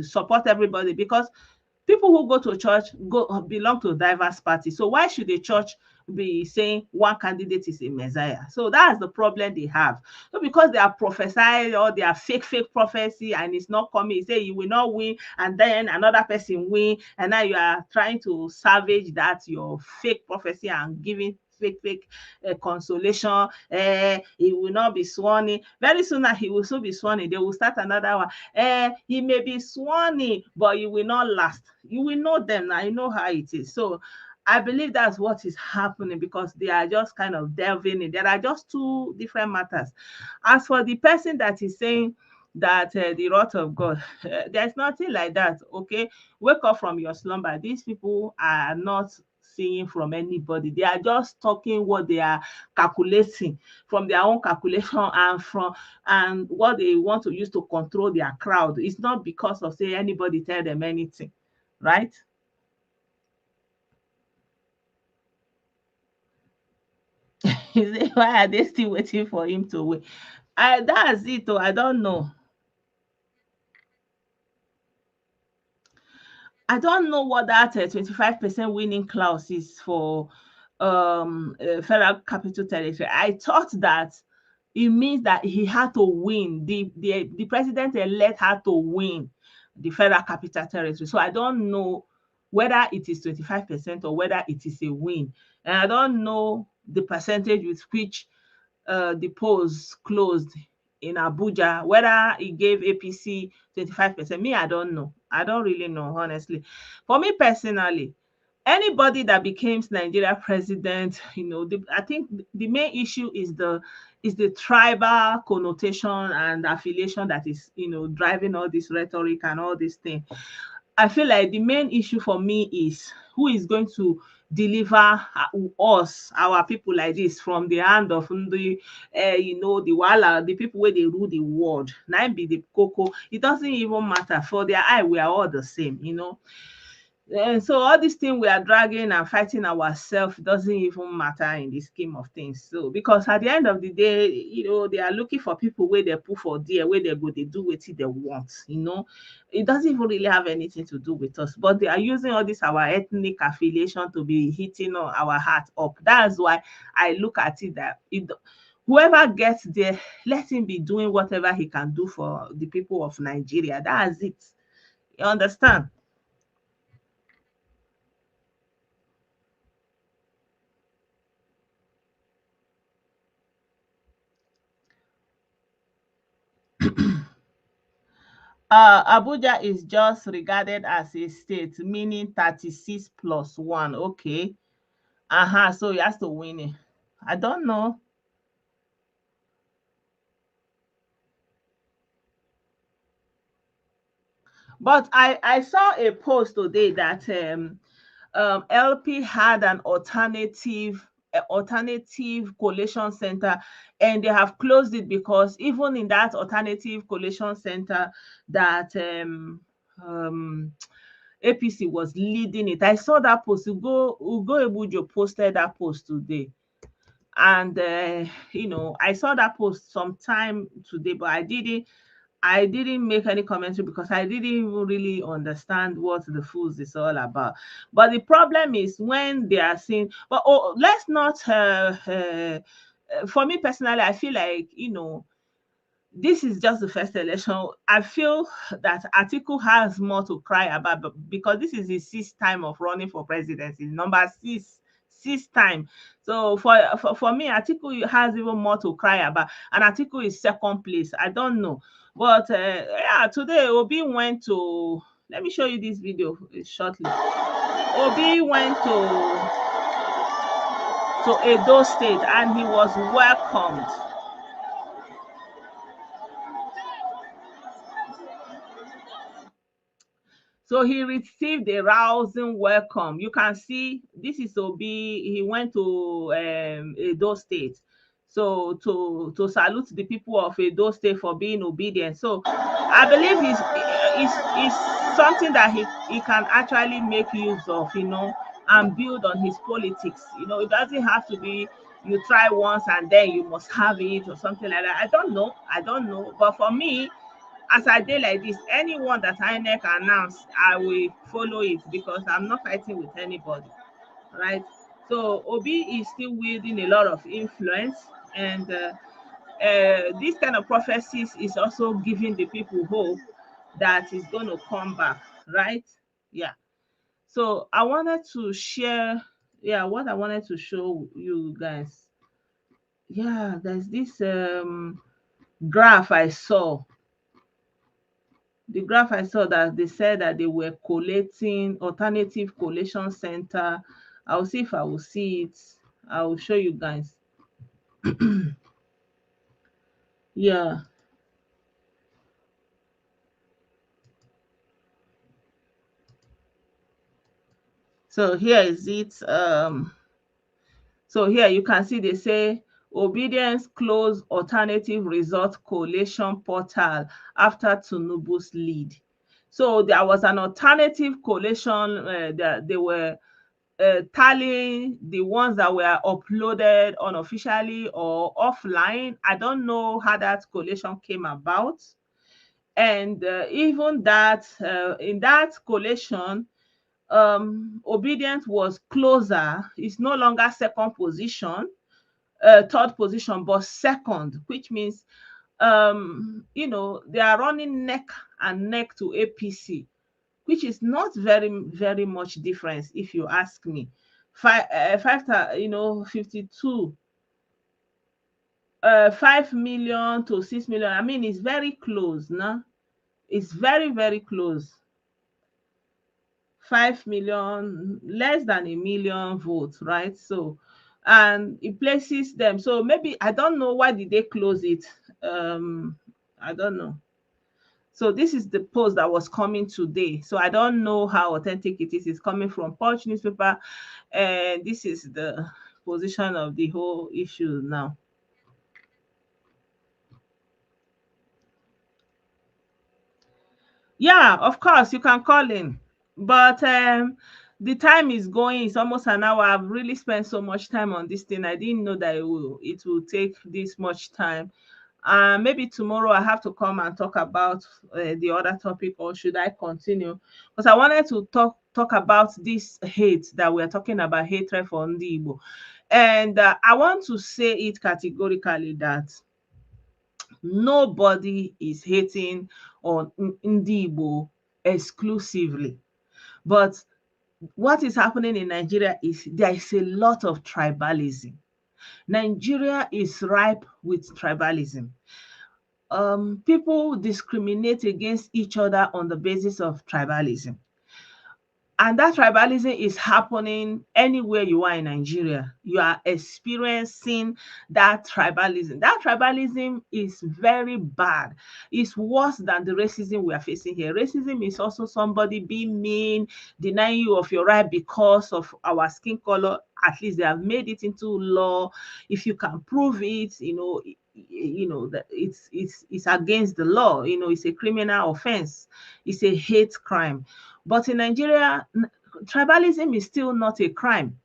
support everybody, because people who go to church belong to diverse parties. So why should the church be saying one candidate is a messiah? So that's the problem they have. So because they are prophesying, or they are fake prophecy, and it's not coming, you say you will not win, and then another person win, and now you are trying to salvage that your fake prophecy and giving fake consolation. He will not be sworn in. Very soon now, he will soon be sworn in. They will start another one. He may be sworn in, but you will not last. You will know them now. You know how it is. So I believe that's what is happening, because they are just kind of delving in. There are just two different matters. As for the person that is saying that the wrath of God, there's nothing like that. Okay, wake up from your slumber. These people are not seeing from anybody. They are just talking what they are calculating from their own calculation, and what they want to use to control their crowd. It's not because of say anybody tell them anything, right? Why are they still waiting for him to win? That's it. Though I don't know. I don't know what that 25% winning clause is for Federal Capital Territory. I thought that it means that he had to win. The president elect had to win the Federal Capital Territory. So I don't know whether it is 25% or whether it is a win. And I don't know the percentage with which the polls closed in Abuja, whether he gave APC 25%. Me, I don't know. I don't really know, honestly. For me personally, anybody that becomes Nigeria president, I think the main issue is the tribal connotation and affiliation that is, driving all this rhetoric and all this thing. I feel like the main issue for me is who is going to deliver us, our people like this, from the hand of the wala, the people where they rule the world. Now be the cocoa. It doesn't even matter. For their eye, we are all the same. And so all this thing we are dragging and fighting ourselves doesn't even matter in the scheme of things. So because at the end of the day, they are looking for people where they put for there, where they go, they do what they want. It doesn't even really have anything to do with us. But they are using all this our ethnic affiliation to be hitting our heart up. That's why I look at it that whoever gets there, let him be doing whatever he can do for the people of Nigeria. That's it. You understand? Abuja is just regarded as a state, meaning 36 plus 1. Okay. So he has to win it. I don't know. But I saw a post today that LP had an alternative collation center, and they have closed it because even in that alternative collation center that APC was leading it. I saw that post. Ugo Ebujo posted that post today. And I saw that post sometime today, but I didn't make any commentary because I didn't even really understand what the fools is all about. But the problem is when they are saying, but let's not for me personally, I feel like this is just the first election. I feel that Atiku has more to cry about because this is his 6th time of running for presidency, number 6th time. So for me, Atiku has even more to cry about, and Atiku is 2nd place. I don't know, but today Obi went to. Let me show you this video shortly. Obi went to Edo State, and he was welcomed. So he received a rousing welcome. You can see this is Obi. He went to Edo State. So to salute the people of Edo State for being obedient. So I believe it's something that he can actually make use of, and build on his politics. It doesn't have to be you try once and then you must have it or something like that. I don't know. But for me, as I did like this, anyone that INEC announce, I will follow it because I'm not fighting with anybody, right? So Obi is still wielding a lot of influence, and this kind of prophecies is also giving the people hope that is going to come back, right? Yeah. So I wanted to share yeah, what I wanted to show you guys. Yeah, there's this graph I saw. The graph I saw that they said that they were collating alternative collation center. I'll see if I will see it. I will show you guys. Yeah. So here is it. So here you can see they say obedience close alternative result collation portal after Tinubu's lead. So there was an alternative collation that they were tallying the ones that were uploaded unofficially or offline. I don't know how that collation came about. And even that in that collation, obedience was closer. It's no longer second position, third position, but second, which means they are running neck and neck to APC, which is not very much difference if you ask me. 52 5 million to 6 million. I mean, it's very close now. It's very close. 5 million, less than a million votes, right? So, and it places them. So maybe I don't know why did they close it. I don't know. So this is the post that was coming today. So I don't know how authentic it is. It's coming from Punch newspaper, and this is the position of the whole issue now. Yeah, of course you can call in, but the time is going. It's almost an hour. I've really spent so much time on this thing. I didn't know that it will take this much time. Maybe tomorrow I have to come and talk about the other topic, or should I continue? Because I wanted to talk about this hate that we're talking about, hatred for Ndi Igbo. And I want to say it categorically that nobody is hating on Ndi Igbo exclusively. But what is happening in Nigeria is there is a lot of tribalism. Nigeria is ripe with tribalism. People discriminate against each other on the basis of tribalism. And that tribalism is happening anywhere you are in Nigeria. You are experiencing that tribalism. That tribalism is very bad. It's worse than the racism we are facing here. Racism is also somebody being mean, denying you of your right because of our skin color. At least they have made it into law. If you can prove it, that it's against the law. It's a criminal offense. It's a hate crime. But in Nigeria, tribalism is still not a crime.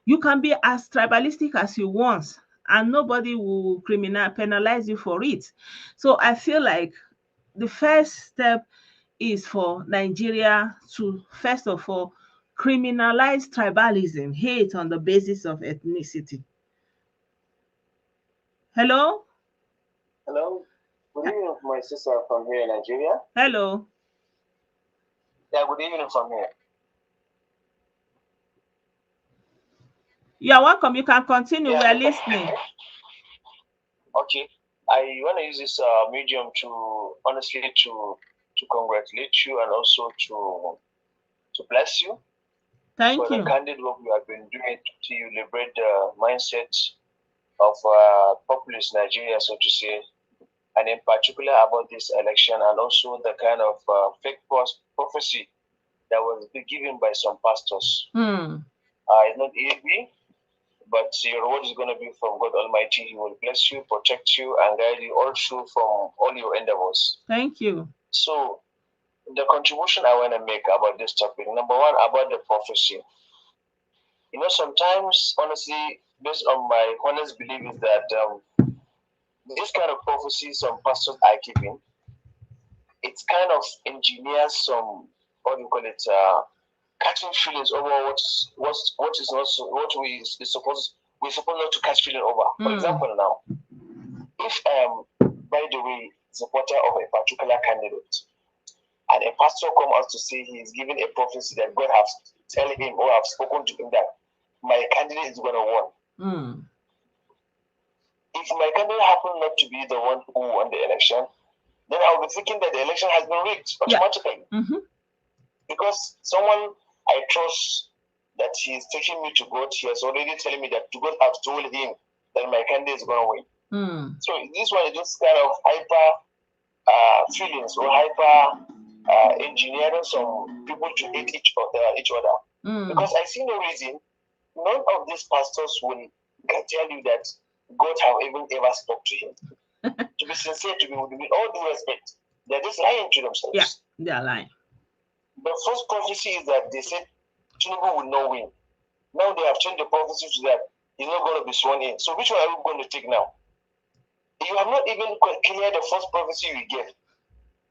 You can be as tribalistic as you want, and nobody will penalize you for it. So I feel like the first step is for Nigeria to, first of all, criminalize tribalism, hate on the basis of ethnicity. Hello? Hello. Good evening, my sister from here in Nigeria. Hello. Yeah, good evening from here. You're welcome. You can continue. We're listening. Okay. I want to use this medium to honestly to congratulate you and also to bless you. Thank you. For the candid work you have been doing to liberate the mindset of populist Nigeria, so to say, and in particular about this election and also the kind of fake prophecy that was given by some pastors. It's not easy, but your reward is going to be from God Almighty. He will bless you, protect you, and guide you all through from all your endeavors. Thank you. So, the contribution I want to make about this topic, number one, about the prophecy. Sometimes, honestly, based on my honest belief, is that this kind of prophecy some pastors are giving, it's kind of engineers some, what do you call it, catching feelings over we're supposed not to catch feeling over. For example, now, if I am, by the way, supporter of a particular candidate, and a pastor come out to say he is giving a prophecy that God has tell him or have spoken to him that my candidate is going to win. Mm. If my candidate happen not to be the one who won the election, then I'll be thinking that the election has been rigged automatically. Yeah. Mm-hmm. Because someone I trust that he's taking me to God, he has already telling me that to God have told him that my candidate is going to win. Mm. So this one is just kind of hyper feelings or hyper engineering some people to hate each other. Mm. Because I see no reason none of these pastors will tell you that God have even ever spoke to him. To be sincere, with all due respect, they're just lying to themselves. Yeah, they're lying. The first prophecy is that they said Tinubu will not win. Now they have changed the prophecy to that he's not going to be sworn in. So which one are we going to take now? You have not even cleared the first prophecy you gave.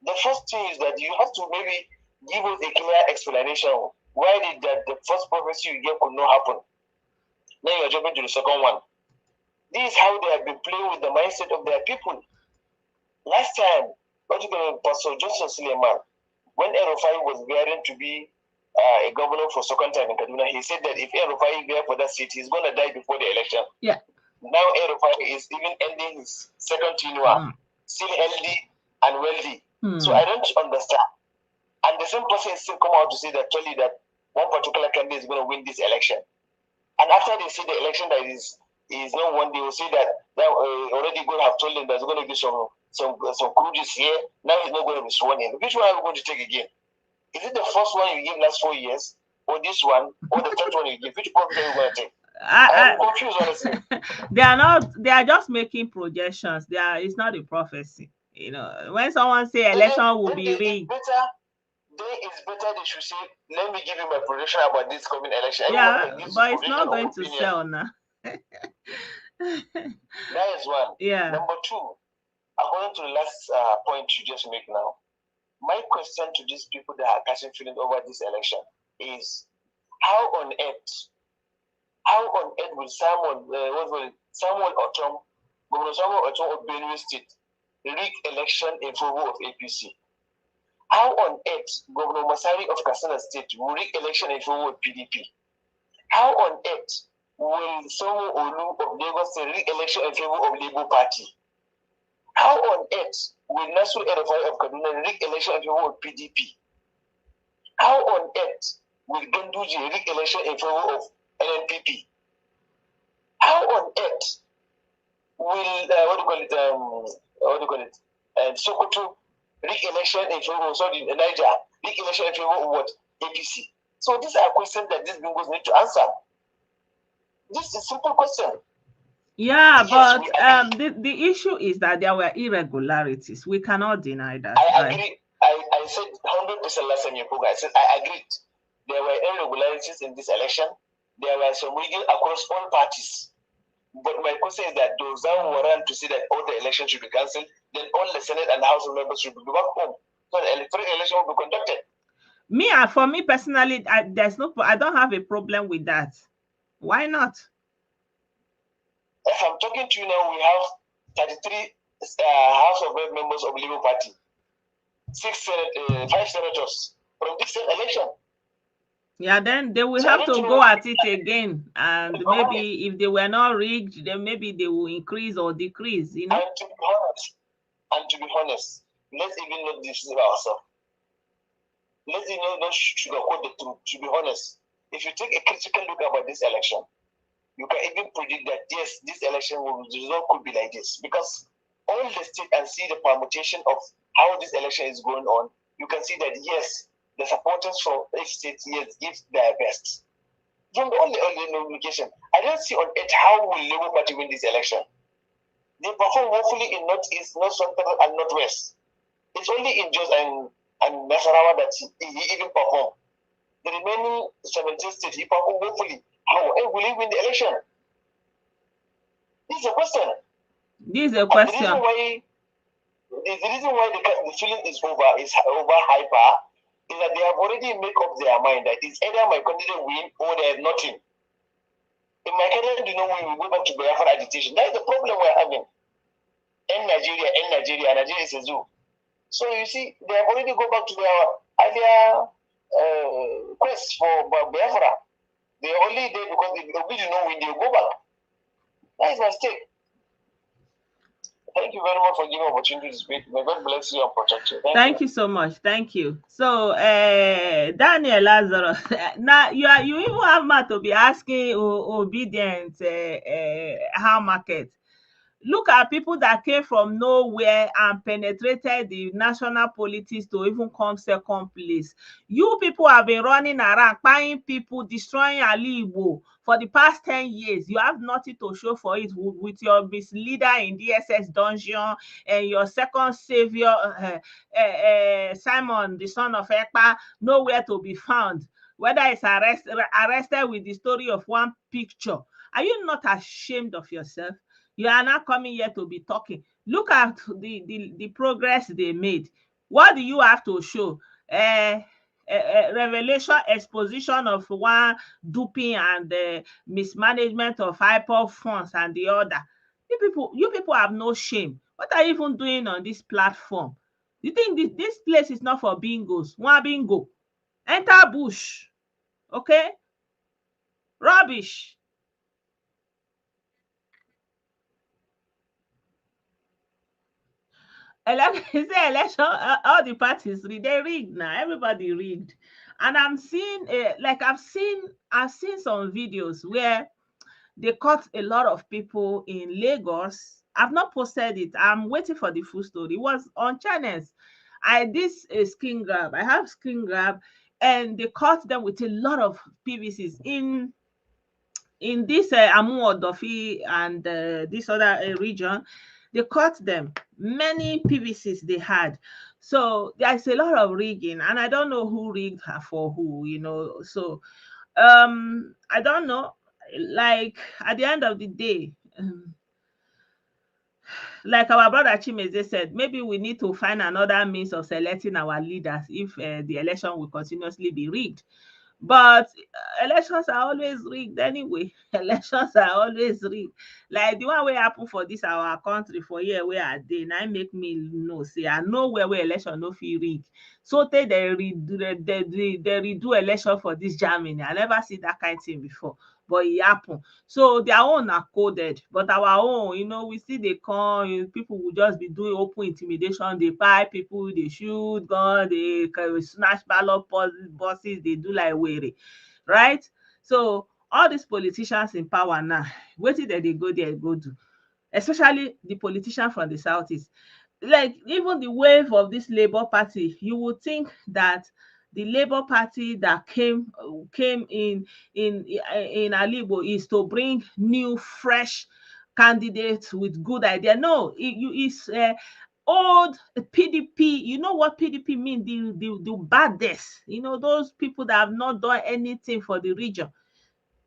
The first thing is that you have to maybe give us a clear explanation. Why did that the first prophecy you gave could not happen? Then you're jumping to the second one. This is how they have been playing with the mindset of their people. Last time, Pastor Joseph Suleiman, when El-Rufai was daring to be a governor for second time in Kaduna, he said that if El-Rufai is there for that seat, he's going to die before the election. Yeah. Now El-Rufai is even ending his second tenure, still healthy and wealthy. So I don't understand. And the same person still come out to say that tell you that one particular candidate is going to win this election. And after they see the election that is not one, they will say that already God have told them there's going to be some cruises here. Now he's not going to be sworn in. Which one are we going to take again? Is it the first one you give last 4 years, or this one, or the third one you give? Which prophet are you going to take? I'm confused, honestly. They are just making projections. It's not a prophecy. You know, when someone say election will be rigged, it's better they should say, let me give you my prediction about this coming election. Yeah, but it's not going to sell now. That is one. Yeah. Number two, according to the last point you just make now, my question to these people that are catching feelings over this election is, how on earth will Samuel Otom, Governor Samuel Otom of Benue State, rig election in favor of APC? How on earth Governor Masari of Katsina State will rig election in favor of PDP? How on earth will Samuel Olu of Lagos State rig election in favor of Labour Party? How on earth will Nasru El-Rufai of Kaduna rig election in favor of PDP? How on earth will Ganduji rig election in favor of NNPP? How on earth will Sokoto rig election in favor of Niger rig election in favor of what? APC. So these are questions that these bingos need to answer. This is a simple question. Yeah, but the issue is that there were irregularities. We cannot deny that. I agree. I said 100% last time you spoke. I said I agreed. There were irregularities in this election. There were some rigging across all parties. But my question is that those that warrant to say that all the elections should be cancelled, then all the Senate and House members should be back home. So the electoral election will be conducted. For me personally, I don't have a problem with that. Why not? If I'm talking to you now, we have 33 House of Rep members of Labour Party, 5 senators from this election. Yeah, then they will have to go at it again, and maybe if they were not rigged, then maybe they will increase or decrease. You know. And to be honest, let's even not deceive ourselves. Let's even not sugarcoat the truth. To be honest, if you take a critical look about this election, you can even predict that yes, this election result could be like this, because all the state and see the permutation of how this election is going on, you can see that yes, the supporters from each state yes give their best. From all the notification, I don't see on it how will Labour Party win this election. They perform woefully in Northeast, North Central, and Northwest. It's only in Jos and Nasarawa that he even performed. The remaining 17 states he performed woefully. How will he win the election? This is a question. This is a question. The reason why the feeling is over hyper is that they have already made up their mind that it's either my candidate win or they have nothing. If my candidate do not win, we go back to Biafra agitation. That is the problem we're having. In Nigeria is a zoo. So you see, they have already gone back to their earlier quest for Biafra. They only there because if Obi did not win, they go back. That is my stake. Thank you very much for giving opportunity to speak. May God bless you and protect you. Thank you so much. Thank you. So, Daniel Lazarus, now you even have Matt to be asking obedient how market. Look at people that came from nowhere and penetrated the national politics to even come second place. You people have been running around, buying people, destroying Ali Igbo for the past 10 years. You have nothing to show for it with your misleader in DSS dungeon and your second savior, Simon, the son of Ekpa, nowhere to be found. Whether it's arrested with the story of one picture. Are you not ashamed of yourself? You are not coming here to be talking. Look at the progress they made. What do you have to show? Revelation, exposition of one duping and mismanagement of hyper funds and the other. You people have no shame. What are you even doing on this platform? You think this place is not for bingos? One bingo. Enter bush. Okay? Rubbish. Election, all the parties they rigged now. Everybody rigged, and I'm seeing I've seen some videos where they caught a lot of people in Lagos. I've not posted it. I'm waiting for the full story. It was on channels. I did a screen grab. I have screen grab, and they caught them with a lot of PVCs in this Amu Odofi and this other region. They caught them, many PVCs they had. So there's a lot of rigging, and I don't know who rigged her for who, So I don't know. Like at the end of the day, like our brother Chimeze said, maybe we need to find another means of selecting our leaders if the election will continuously be rigged. But elections are always rigged anyway. Elections are always rigged. Like the one wey happen for this our country for here where I dey, na make me know say I know where election no fit rig. So they redo election for this Germany. I never see that kind of thing before, but it happen. So their own are coded, but our own, we see they come, people will just be doing open intimidation. They buy people, they shoot gun, they snatch ballot buses, they do like weary, right? So all these politicians in power now, wetin dem dey go there go do, especially the politicians from the southeast. Like even the wave of this Labour Party, you would think that the Labour Party that came in Ali Igbo is to bring new, fresh candidates with good idea. No, it's old PDP. You know what PDP mean? The baddest. Those people that have not done anything for the region.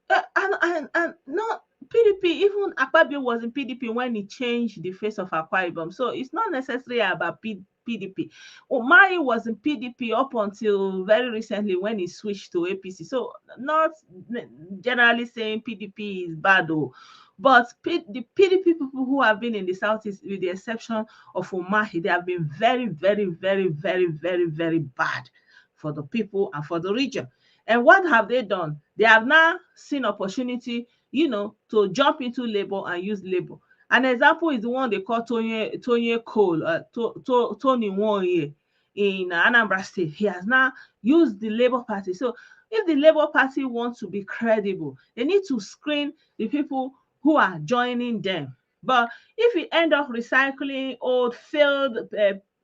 And not PDP, even Akpabio was in PDP when he changed the face of Akwa Ibom. So it's not necessarily about PDP. Umari was in PDP up until very recently when he switched to APC. So not generally saying PDP is bad, but the PDP people who have been in the Southeast, with the exception of Umahi, they have been very, very, very, very, very, very bad for the people and for the region. And what have they done? They have now seen opportunity, to jump into labor and use labor. An example is the one they call Tony Cole, Tony Nwoye in Anambra State. He has now used the Labour Party. So if the Labour Party wants to be credible, they need to screen the people who are joining them. But if we end up recycling old failed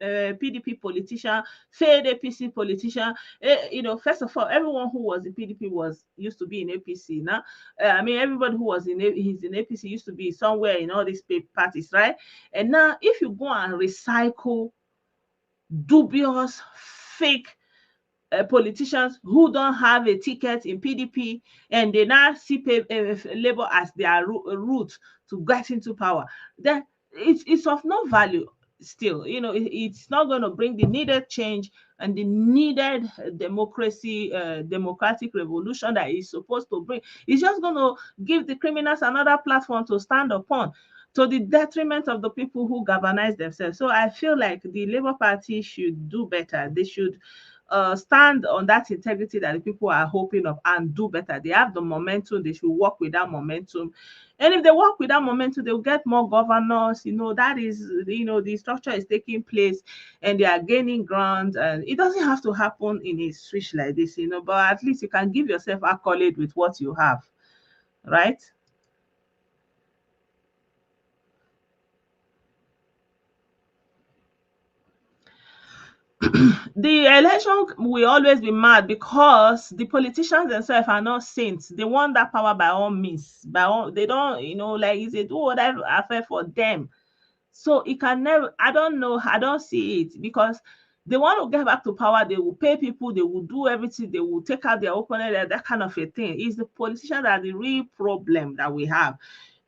PDP politician, failed APC politician, first of all, everyone who was in PDP used to be in APC. Now, everybody who was in APC used to be somewhere in all these parties, right? And now, if you go and recycle dubious, fake politicians who don't have a ticket in PDP, and they now see Labour as their route to get into power, then it's of no value. Still, it's not going to bring the needed change and the needed democratic revolution that it's supposed to bring. It's just going to give the criminals another platform to stand upon, to the detriment of the people who galvanize themselves. So I feel like the Labour Party should do better. They should stand on that integrity that the people are hoping of and do better. They have the momentum. They should work with that momentum. And if they work with that momentum, they'll get more governors. That is, the structure is taking place and they are gaining ground. And it doesn't have to happen in a switch like this, but at least you can give yourself accolade with what you have, right? The election will always be mad because the politicians themselves are not saints. They want that power by all means. They don't, like it's a do whatever affair for them. So it can never, I don't know, I don't see it because they want to get back to power. They will pay people, they will do everything, they will take out their opponent, that kind of a thing. It's the politicians that are the real problem that we have.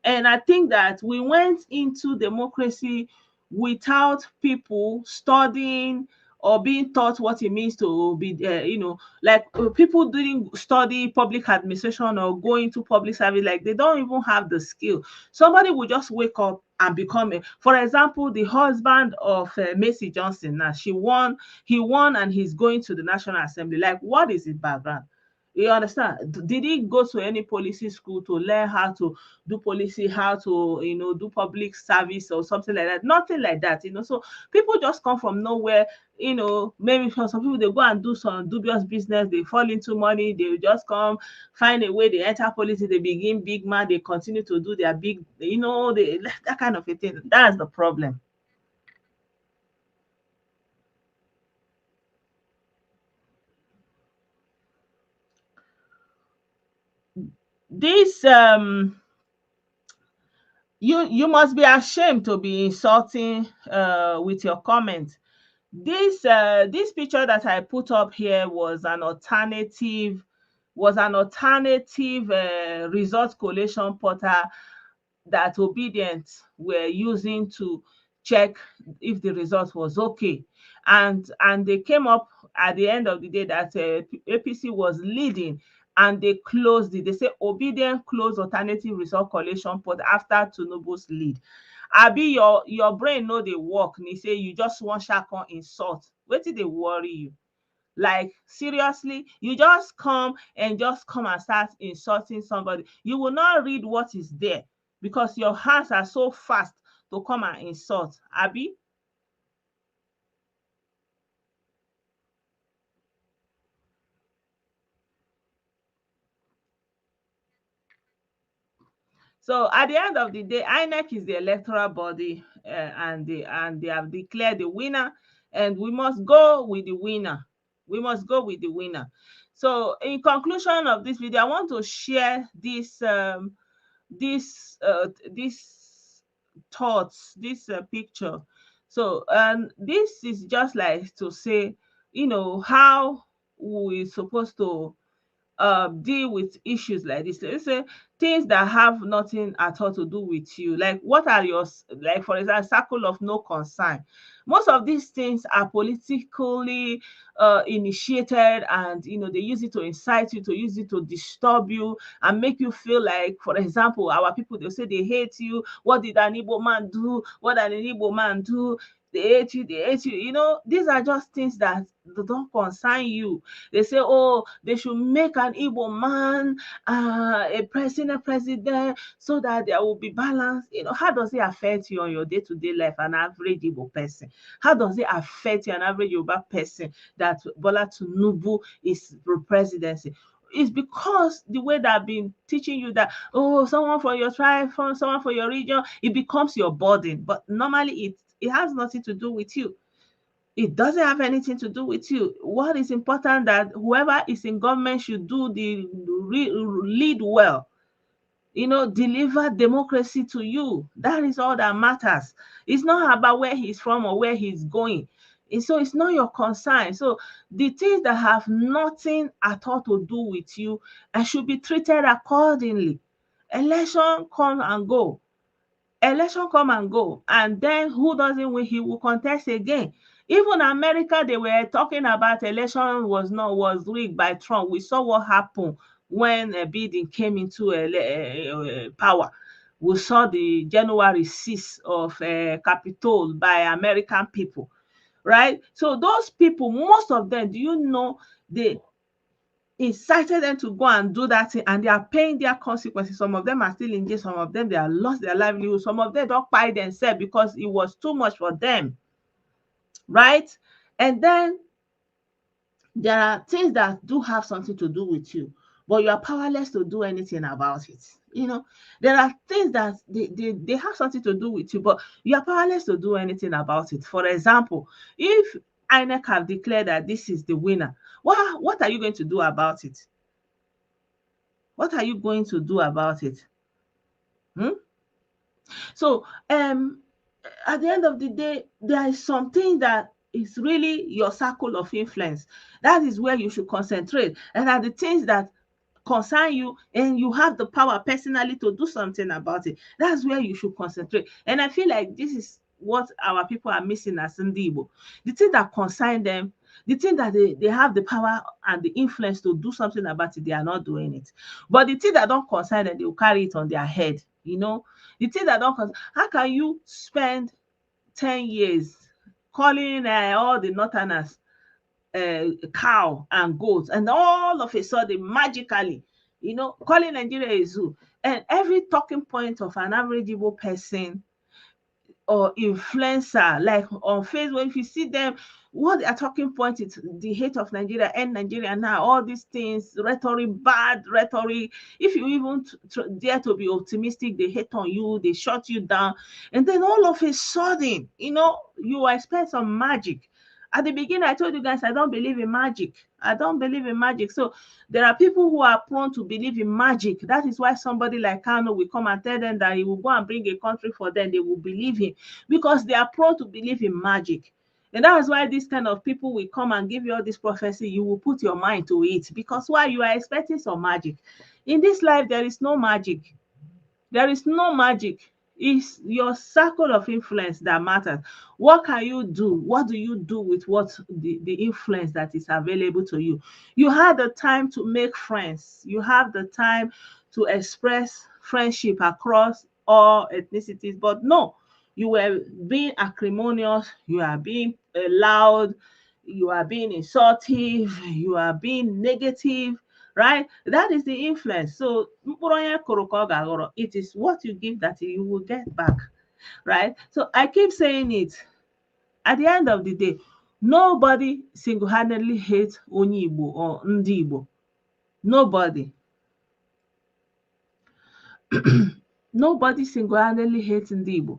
And I think that we went into democracy without people studying or being taught what it means to be, like people didn't study public administration or go into public service, like they don't even have the skill. Somebody will just wake up and become for example, the husband of Macy Johnson now, he won and he's going to the National Assembly. Like, what is his background? You understand? Did he go to any policy school to learn how to do policy, how to, do public service or something like that? Nothing like that, So people just come from nowhere, maybe for some people, they go and do some dubious business, they fall into money, they just come, find a way, they enter policy, they begin big man, they continue to do their big, that kind of a thing. That's the problem. This you must be ashamed to be insulting with your comment. This picture that I put up here was an alternative result collation portal that Obedient were using to check if the result was okay, and they came up at the end of the day that APC was leading, and they closed it. They say Obedient closed alternative result collation port after Tinubu's lead. Abi, your brain know dey work, and say you just wan shakon insult. Wetin dey worry you? Like, seriously, you just come and start insulting somebody. You will not read what is there because your hands are so fast to come and insult. Abi? So at the end of the day, INEC is the electoral body, and they have declared the winner, and we must go with the winner. We must go with the winner. So in conclusion of this video, I want to share this thoughts, this picture. So this is just like to say, how we're supposed to deal with issues like this. Let's say things that have nothing at all to do with you. Like, what are your, like, for example, circle of no concern. Most of these things are politically initiated, and they use it to incite you, to use it to disturb you and make you feel like, for example, our people, they say they hate you. What did an Igbo man do? What did an Igbo man do? They hate you, they hate you. These are just things that don't concern you. They say, oh, they should make an Igbo man a president so that there will be balance. How does it affect you on your day-to-day life, an average Igbo person? How does it affect you, an average Yoruba person, that Bola Tinubu is the presidency? It's because the way that I've been teaching you that, oh, someone for your tribe, someone for your region, it becomes your burden. But normally it has nothing to do with you. It doesn't have anything to do with you. What is important, that whoever is in government should do lead well, deliver democracy to you. That is all that matters. It's not about where he's from or where he's going. So it's not your concern. So the things that have nothing at all to do with you and should be treated accordingly. Election come and go. And then who doesn't win, he will contest again. Even America, they were talking about election was rigged by Trump. We saw what happened when Biden came into power. We saw the January 6th of Capitol by American people. right? So those people, most of them, do you know, they incited them to go and do that thing, and they are paying their consequences. Some of them are still in jail, some of them they have lost their livelihood, some of them don't buy themselves because it was too much for them, right? And then there are things that do have something to do with you, but you are powerless to do anything about it. You know, there are things that they have something to do with you, but you are powerless to do anything about it. For example, if INEC have declared that this is the winner, what are you going to do about it? What are you going to do about it? Hmm? So at the end of the day, there is something that is really your circle of influence. That is where you should concentrate, and are the things that concern you, and you have the power personally to do something about it. That's where you should concentrate. And I feel like this is what our people are missing as Ndi Igbo. The thing that concern them, the thing that they have the power and the influence to do something about it, they are not doing it. But the thing that don't concern them, they will carry it on their head. You know, the thing that don't concern, how can you spend 10 years calling all the northerners cow and goats, and all of a sudden, magically, you know, calling Nigeria a zoo, and every talking point of an average Igbo person or influencer, like on Facebook, if you see them, what their talking point is the hate of Nigeria, end Nigeria now, all these things, rhetoric, bad rhetoric. If you even dare to be optimistic, they hate on you, they shut you down, and then all of a sudden, you know, you expect some magic. At the beginning, I told you guys I don't believe in magic. I don't believe in magic. So there are people who are prone to believe in magic. That is why somebody like Kano will come and tell them that he will go and bring a country for them. They will believe him because they are prone to believe in magic. And that is why this kind of people will come and give you all this prophecy. You will put your mind to it because why? You are expecting some magic. In this life, there is no magic. There is no magic. It's your circle of influence that matters. What can you do? What do you do with what the influence that is available to you? You have the time to make friends. You have the time to express friendship across all ethnicities. But no, you were being acrimonious. You are being loud. You are being insultive. You are being negative, right? That is the influence. So it is what you give that you will get back, right? So I keep saying it. At the end of the day, nobody single-handedly hates Onye Igbo or Ndi Igbo. Nobody. Nobody single-handedly hates Ndi Igbo.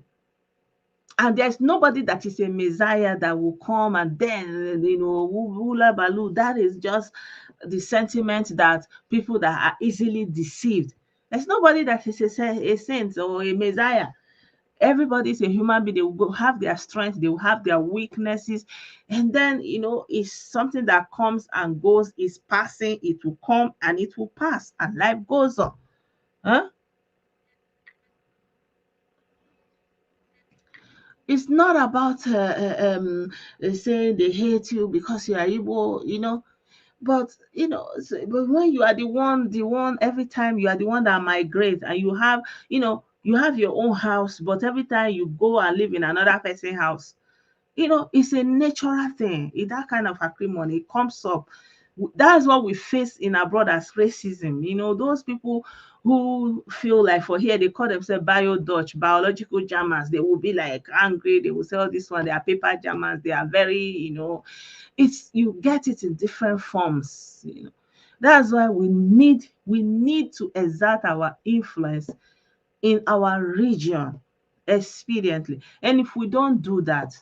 And there's nobody that is a messiah that will come and then, you know, hula baloo. That is just the sentiment that people that are easily deceived. There's nobody that is a saint or a messiah. Everybody is a human being. They will have their strengths, they will have their weaknesses, and then, you know, it's something that comes and goes, is passing. It will come and it will pass, and life goes on. Huh? It's not about saying they hate you because you are Igbo, you know. But you know, but when you are the one every time you are the one that migrate, and you have, you know, you have your own house, but every time you go and live in another person's house, you know, it's a natural thing. That kind of acrimony, it comes up. That's what we face in abroad as racism. You know, those people who feel like, for here they call themselves bio Dutch, biological Germans. They will be like angry. They will say, oh, this one, they are paper Germans. They are very, you know, it's, you get it in different forms. You know, that's why we need to exert our influence in our region expediently. And if we don't do that,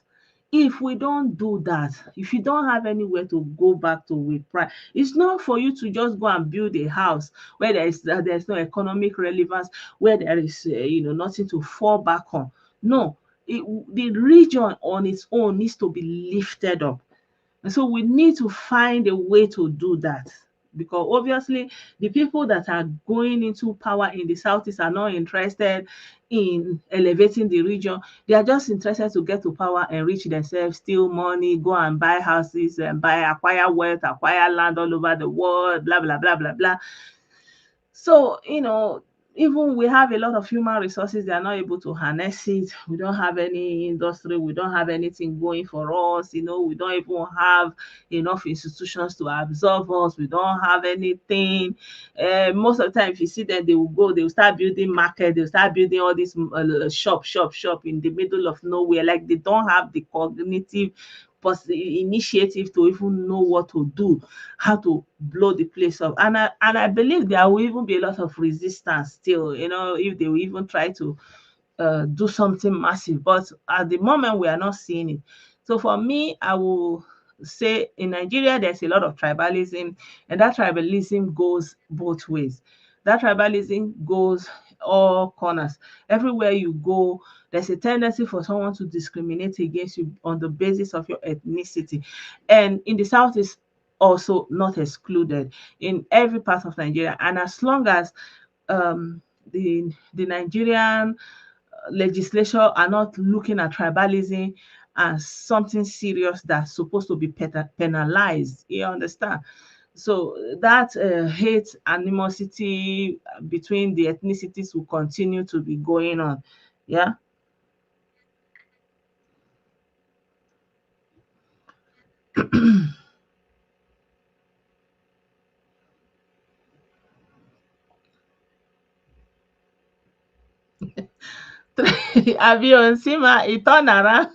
if you don't have anywhere to go back to with pride, it's not for you to just go and build a house where there's no economic relevance, where there is you know, nothing to fall back on. No, the region on its own needs to be lifted up. And so we need to find a way to do that, because obviously the people that are going into power in the Southeast are not interested in elevating the region. They are just interested to get to power, enrich themselves, steal money, go and buy houses and acquire wealth, acquire land all over the world, blah, blah, blah, blah, blah. So, you know, even we have a lot of human resources, they are not able to harness it. We don't have any industry, we don't have anything going for us, you know, we don't even have enough institutions to absorb us, we don't have anything. Most of the time, if you see them, they will go, they will start building market, they'll start building all this shop in the middle of nowhere. Like they don't have the cognitive initiative to even know what to do, how to blow the place up. And I believe there will even be a lot of resistance still, you know, if they will even try to do something massive. But at the moment, we are not seeing it. So for me, I will say in Nigeria, there's a lot of tribalism, and that tribalism goes both ways. That tribalism goes all corners. Everywhere you go, there's a tendency for someone to discriminate against you on the basis of your ethnicity. And in the South is also not excluded in every part of Nigeria. And as long as the Nigerian legislature are not looking at tribalism as something serious that's supposed to be penalized, you understand? So that hate animosity between the ethnicities will continue to be going on. Yeah. Avion Sima, it turn around.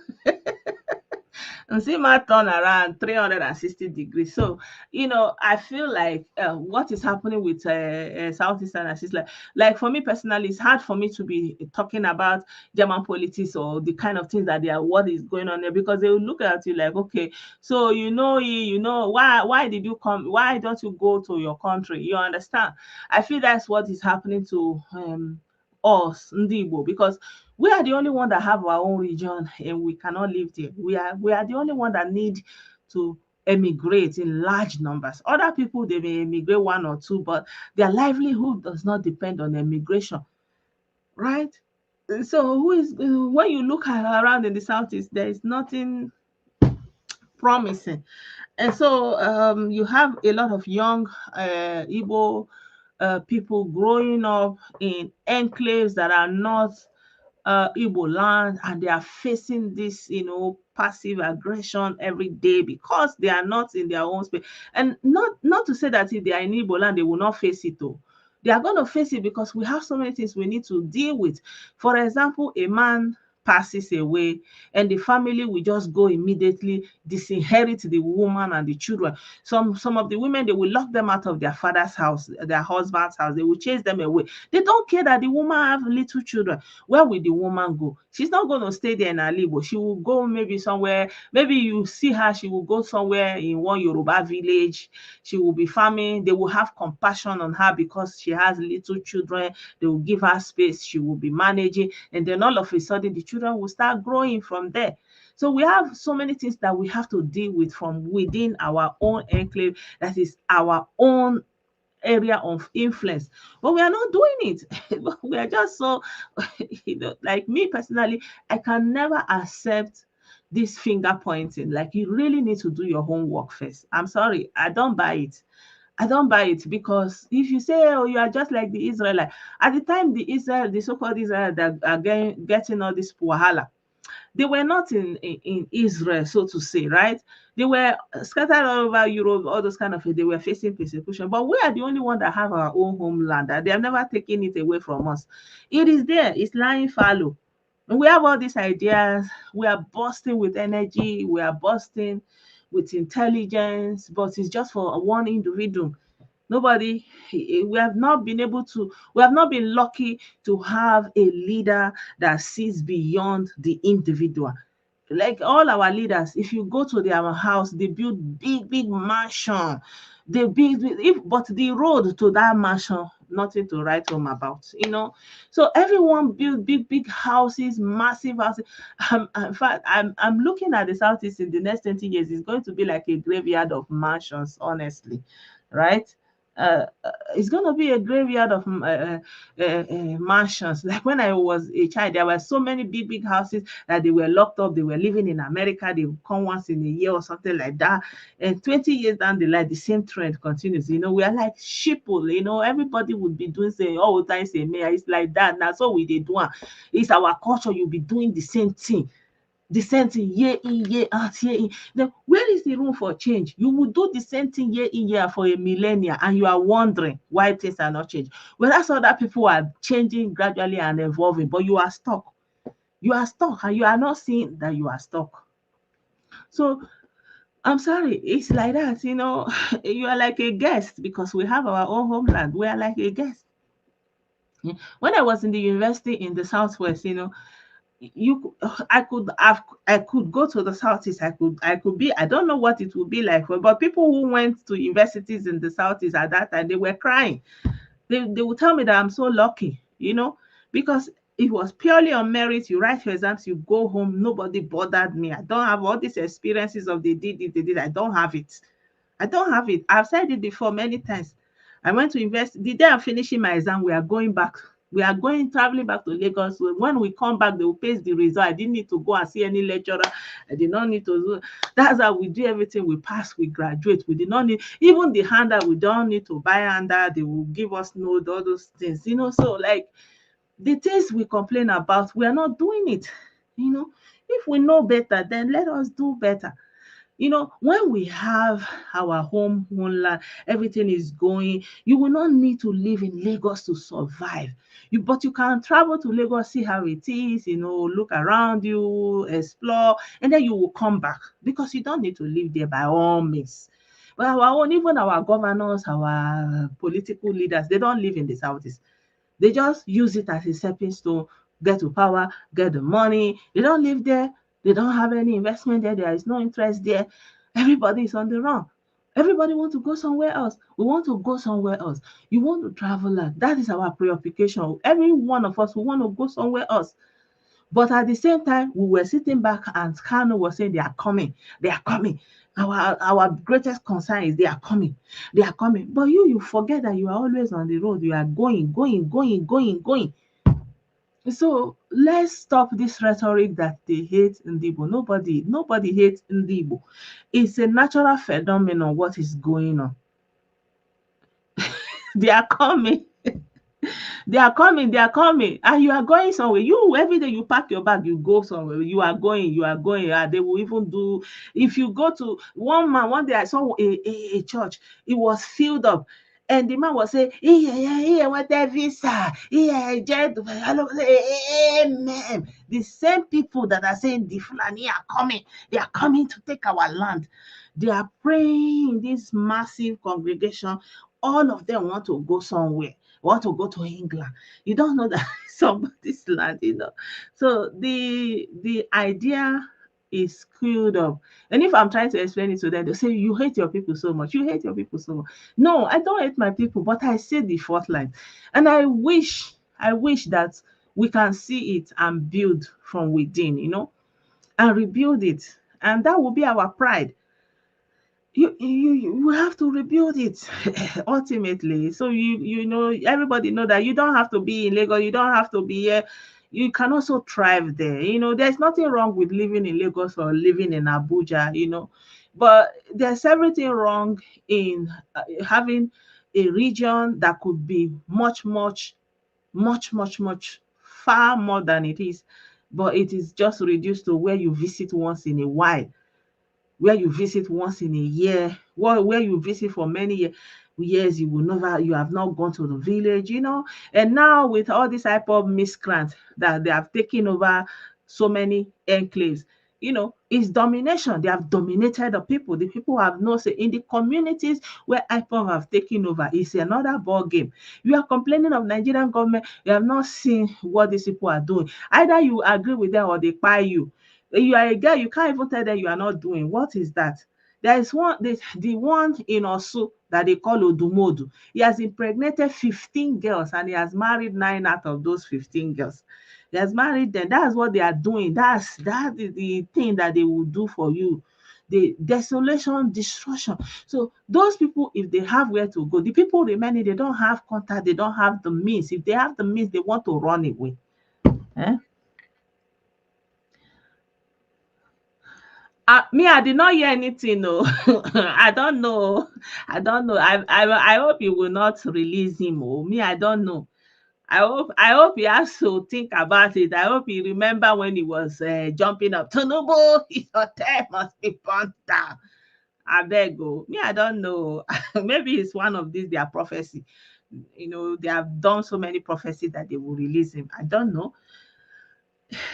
Nsima turn around 360 degrees. So, you know, I feel like what is happening with Southeastern Asians, like for me personally, it's hard for me to be talking about German politics or the kind of things that they are, what is going on there, because they will look at you like, okay, so you know, why did you come? Why don't you go to your country? You understand? I feel that's what is happening to us, Ndi Igbo, because we are the only one that have our own region and we cannot live there. We are the only one that need to emigrate in large numbers. Other people, they may emigrate one or two, but their livelihood does not depend on immigration, right? So who is when you look around in the southeast, there is nothing promising. And so you have a lot of young Igbo people growing up in enclaves that are not Igbo land, and they are facing this, you know, passive aggression every day because they are not in their own space. And not to say that if they are in Igbo land, they will not face it though. They are going to face it because we have so many things we need to deal with. For example, a man passes away and the family will just go immediately disinherit the woman and the children. Some of the women, they will lock them out of their father's house, their husband's house. They will chase them away. They don't care that the woman have little children. Where will the woman go? She's not going to stay there in Alibo. She will go maybe somewhere. Maybe you see her, she will go somewhere in one Yoruba village. She will be farming. They will have compassion on her because she has little children. They will give her space. She will be managing. And then all of a sudden, the children will start growing from there. So we have so many things that we have to deal with from within our own enclave, that is our own area of influence, but we are not doing it. We are just so you know, like me personally, I can never accept this finger pointing. Like, you really need to do your homework first. I'm sorry, I don't buy it. I don't buy it, because if you say, oh, you are just like the Israelite, at the time the so-called Israel that are getting all this wahala, they were not in Israel, so to say, right? They were scattered all over Europe, all those kind of things. They were facing persecution. But we are the only one that have our own homeland, that they have never taken it away from us. It is there, it's lying fallow. And we have all these ideas, we are bursting with energy, we are bursting with intelligence, but it's just for one individual. Nobody, we have not been able to, we have not been lucky to have a leader that sees beyond the individual. Like all our leaders, if you go to their house, they build big mansion. They build, but the road to that mansion, nothing to write home about, you know. So everyone build big houses, massive houses. In fact, I'm looking at the Southeast in the next 20 years. It's going to be like a graveyard of mansions, honestly, right? it's going to be a graveyard of mansions. Like when I was a child, there were so many big houses that they were locked up. They were living in America. They would come once in a year or something like that. And 20 years down the line, the same trend continues. You know, we are like sheeple. You know, everybody would be doing say, oh, time say, mayor. It's like that. Now, so we did one. It's our culture. You'll be doing the same thing. The same thing year in, year out, year in. Then where is the room for change? You will do the same thing year in, year out for a millennia, and you are wondering why things are not changing. Whereas other people are changing gradually and evolving, but you are stuck. You are stuck, and you are not seeing that you are stuck. So I'm sorry, it's like that, you know. You are like a guest because we have our own homeland. We are like a guest. When I was in the university in the Southwest, you know, I could go to the Southeast. I could be, I don't know what it would be like, but people who went to universities in the Southeast at that time, they were crying. They would tell me that I'm so lucky, you know, because it was purely on merit. You write your exams, you go home, nobody bothered me. I don't have all these experiences of they did it, they did. I don't have it. I don't have it. I've said it before many times. I went to invest. The day I'm finishing my exam, we are going back. We are going traveling back to Lagos. When we come back, they will paste the result. I didn't need to go and see any lecturer. I did not need to do. That's how we do everything. We pass, we graduate. We did not need even the handout. We don't need to buy handout. They will give us notes, all those things. You know, so like the things we complain about, we are not doing it. You know, if we know better, then let us do better. You know, when we have our homeland, everything is going, you will not need to live in Lagos to survive. But you can travel to Lagos, see how it is, you know, look around you, explore, and then you will come back because you don't need to live there by all means. But our own, even our governors, our political leaders, they don't live in the Southeast. They just use it as a stepping stone, get to power, get the money. They don't live there. They don't have any investment there. There is no interest there. Everybody is on the run. Everybody wants to go somewhere else. We want to go somewhere else. You want to travel out. That is our preoccupation. Every one of us, we want to go somewhere else. But at the same time, we were sitting back and Kano was saying they are coming. They are coming. Our greatest concern is they are coming. They are coming. But you forget that you are always on the road. You are going. So let's stop this rhetoric that they hate Ndi Igbo. Nobody hates Ndi Igbo. It's a natural phenomenon what is going on. They are coming. They are coming, and you are going somewhere. You every day you pack your bag, you go somewhere. You are going. They will even do. If you go to one day I saw a church. It was filled up. And the man was saying, yeah, what a visa. Yeah, amen. The same people that are saying the Fulani are coming, they are coming to take our land. They are praying in this massive congregation. All of them want to go somewhere, want to go to England. You don't know that somebody's land, you know. So the idea is screwed up. And if I'm trying to explain it to them, they say, you hate your people so much. You hate your people so much. No, I don't hate my people, but I see the fault line. And I wish that we can see it and build from within, you know, and rebuild it. And that will be our pride. You have to rebuild it ultimately. So you know, everybody know that you don't have to be in Lagos, you don't have to be here. You can also thrive there. You know, there's nothing wrong with living in Lagos or living in Abuja, you know, but there's everything wrong in having a region that could be much far more than it is, but it is just reduced to where you visit once in a while, where you visit once in a year, where you visit for many years, you have not gone to the village, you know. And now with all this type of miscreants that they have taken over so many enclaves, you know, it's domination. They have dominated the people. The people have no say in the communities where IPOB have taken over. It's another ball game. You are complaining of Nigerian government. You have not seen what these people are doing. Either you agree with them or they buy you. You are a girl, you can't even tell them you are not doing. What is that? There is one, the one in Osu that they call Odumodu. He has impregnated 15 girls and he has married 9 out of those 15 girls. He has married them. That's what they are doing. That is the thing that they will do for you. the desolation, destruction. So those people, if they have where to go, the people remaining, they don't have contact, they don't have the means. If they have the means, they want to run away. Eh? Me, I did not hear anything. No, I don't know. I don't know. I hope you will not release him. Oh, me, I don't know. I hope he has to think about it. I hope he remember when he was jumping up. Tinubu, his hotel must be burnt down. I beg go. Me, I don't know. Maybe it's one of these their prophecy. They have done so many prophecies that they will release him. I don't know.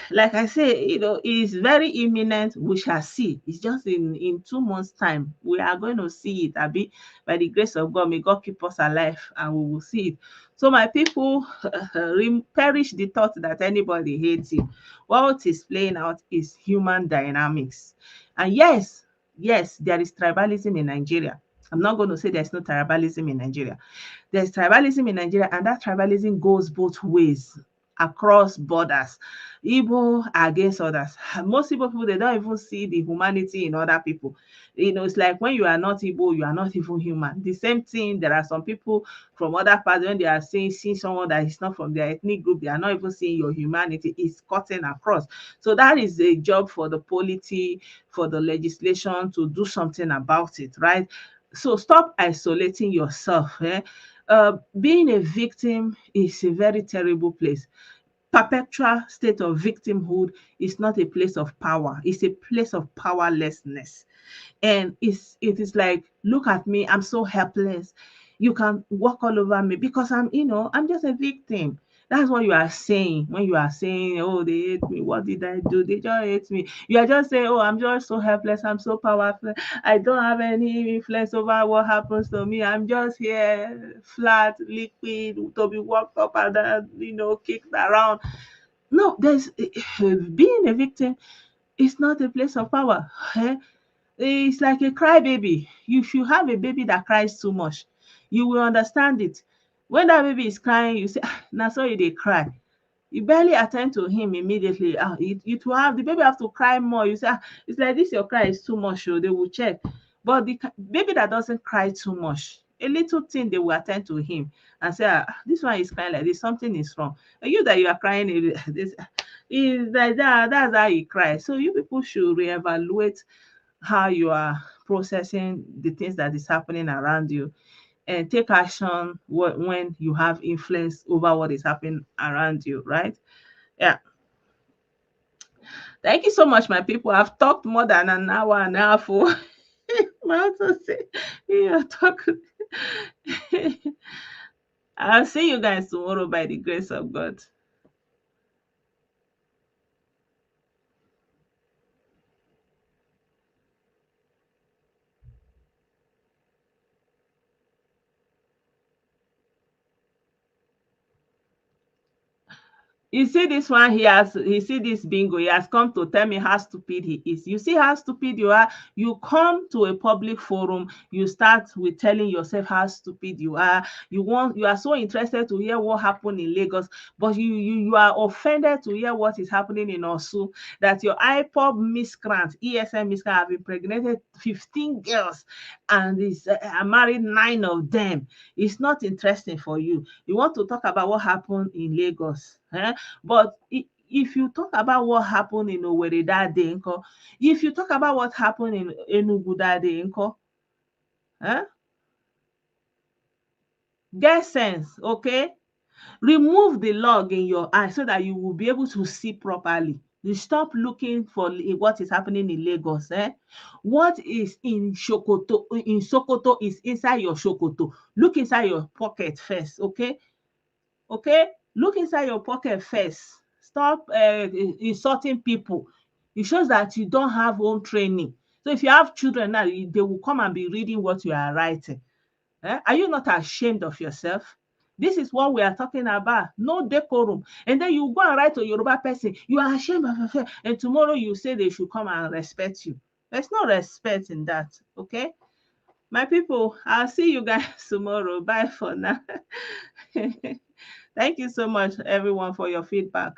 Like I say, it's very imminent. We shall see. It's just in 2 months' time. We are going to see it. Abi, by the grace of God, may God keep us alive and we will see it. So my people, perish the thought that anybody hates you. What is playing out is human dynamics. And yes, there is tribalism in Nigeria. I'm not going to say there's no tribalism in Nigeria. There's tribalism in Nigeria, and that tribalism goes both ways across borders. Igbo against others. Most Igbo people, they don't even see the humanity in other people. It's like when you are not Igbo, you are not even human. The same thing, there are some people from other parts, when they are seeing someone that is not from their ethnic group, they are not even seeing your humanity. It's cutting across. So that is a job for the polity, for the legislation to do something about it, right? So stop isolating yourself. Being a victim is a very terrible place. Perpetual state of victimhood is not a place of power. It's a place of powerlessness. And it is like, look at me, I'm so helpless. You can walk all over me because I'm just a victim. That's what you are saying when you are saying, oh, they hate me. What did I do? They just hate me. You are just saying, oh, I'm just so helpless. I'm so powerful. I don't have any influence over what happens to me. I'm just here, flat, liquid, to be walked up and down, kicked around. No, being a victim is not a place of power. It's like a crybaby. If you have a baby that cries too much, you will understand it. When that baby is crying, you say, now so they cry. You barely attend to him immediately. It will have the baby have to cry more. You say, it's like this, your cry is too much, so they will check. But the baby that doesn't cry too much, a little thing, they will attend to him and say, this one is crying like this, something is wrong. And you that you are crying, this is like that, that's how you cry. So you people should reevaluate how you are processing the things that is happening around you and take action when you have influence over what is happening around you, right? Yeah. Thank you so much, my people. I've talked more than an hour and a half. I also say, yeah, talk. I'll see you guys tomorrow by the grace of God. You see this one, he see this bingo, he has come to tell me how stupid he is. You see how stupid you are? You come to a public forum, you start with telling yourself how stupid you are. You are so interested to hear what happened in Lagos, but you are offended to hear what is happening in Osu, that your IPOB miscreant, ESM miscreant, have impregnated 15 girls and is married 9 of them. It's not interesting for you. You want to talk about what happened in Lagos. But if you talk about what happened in Owerri that day, if you talk about what happened in Enugu that day, get sense, okay? Remove the log in your eye so that you will be able to see properly. You stop looking for what is happening in Lagos. What is in Sokoto is inside your Sokoto. Look inside your pocket first, okay? Okay? Look inside your pocket first. Stop insulting people. It shows that you don't have home training. So if you have children now, they will come and be reading what you are writing. Are you not ashamed of yourself? This is what we are talking about. No decorum. And then you go and write to a Yoruba person, you are ashamed of yourself. And tomorrow you say they should come and respect you. There's no respect in that. Okay? My people, I'll see you guys tomorrow. Bye for now. Thank you so much, everyone, for your feedback.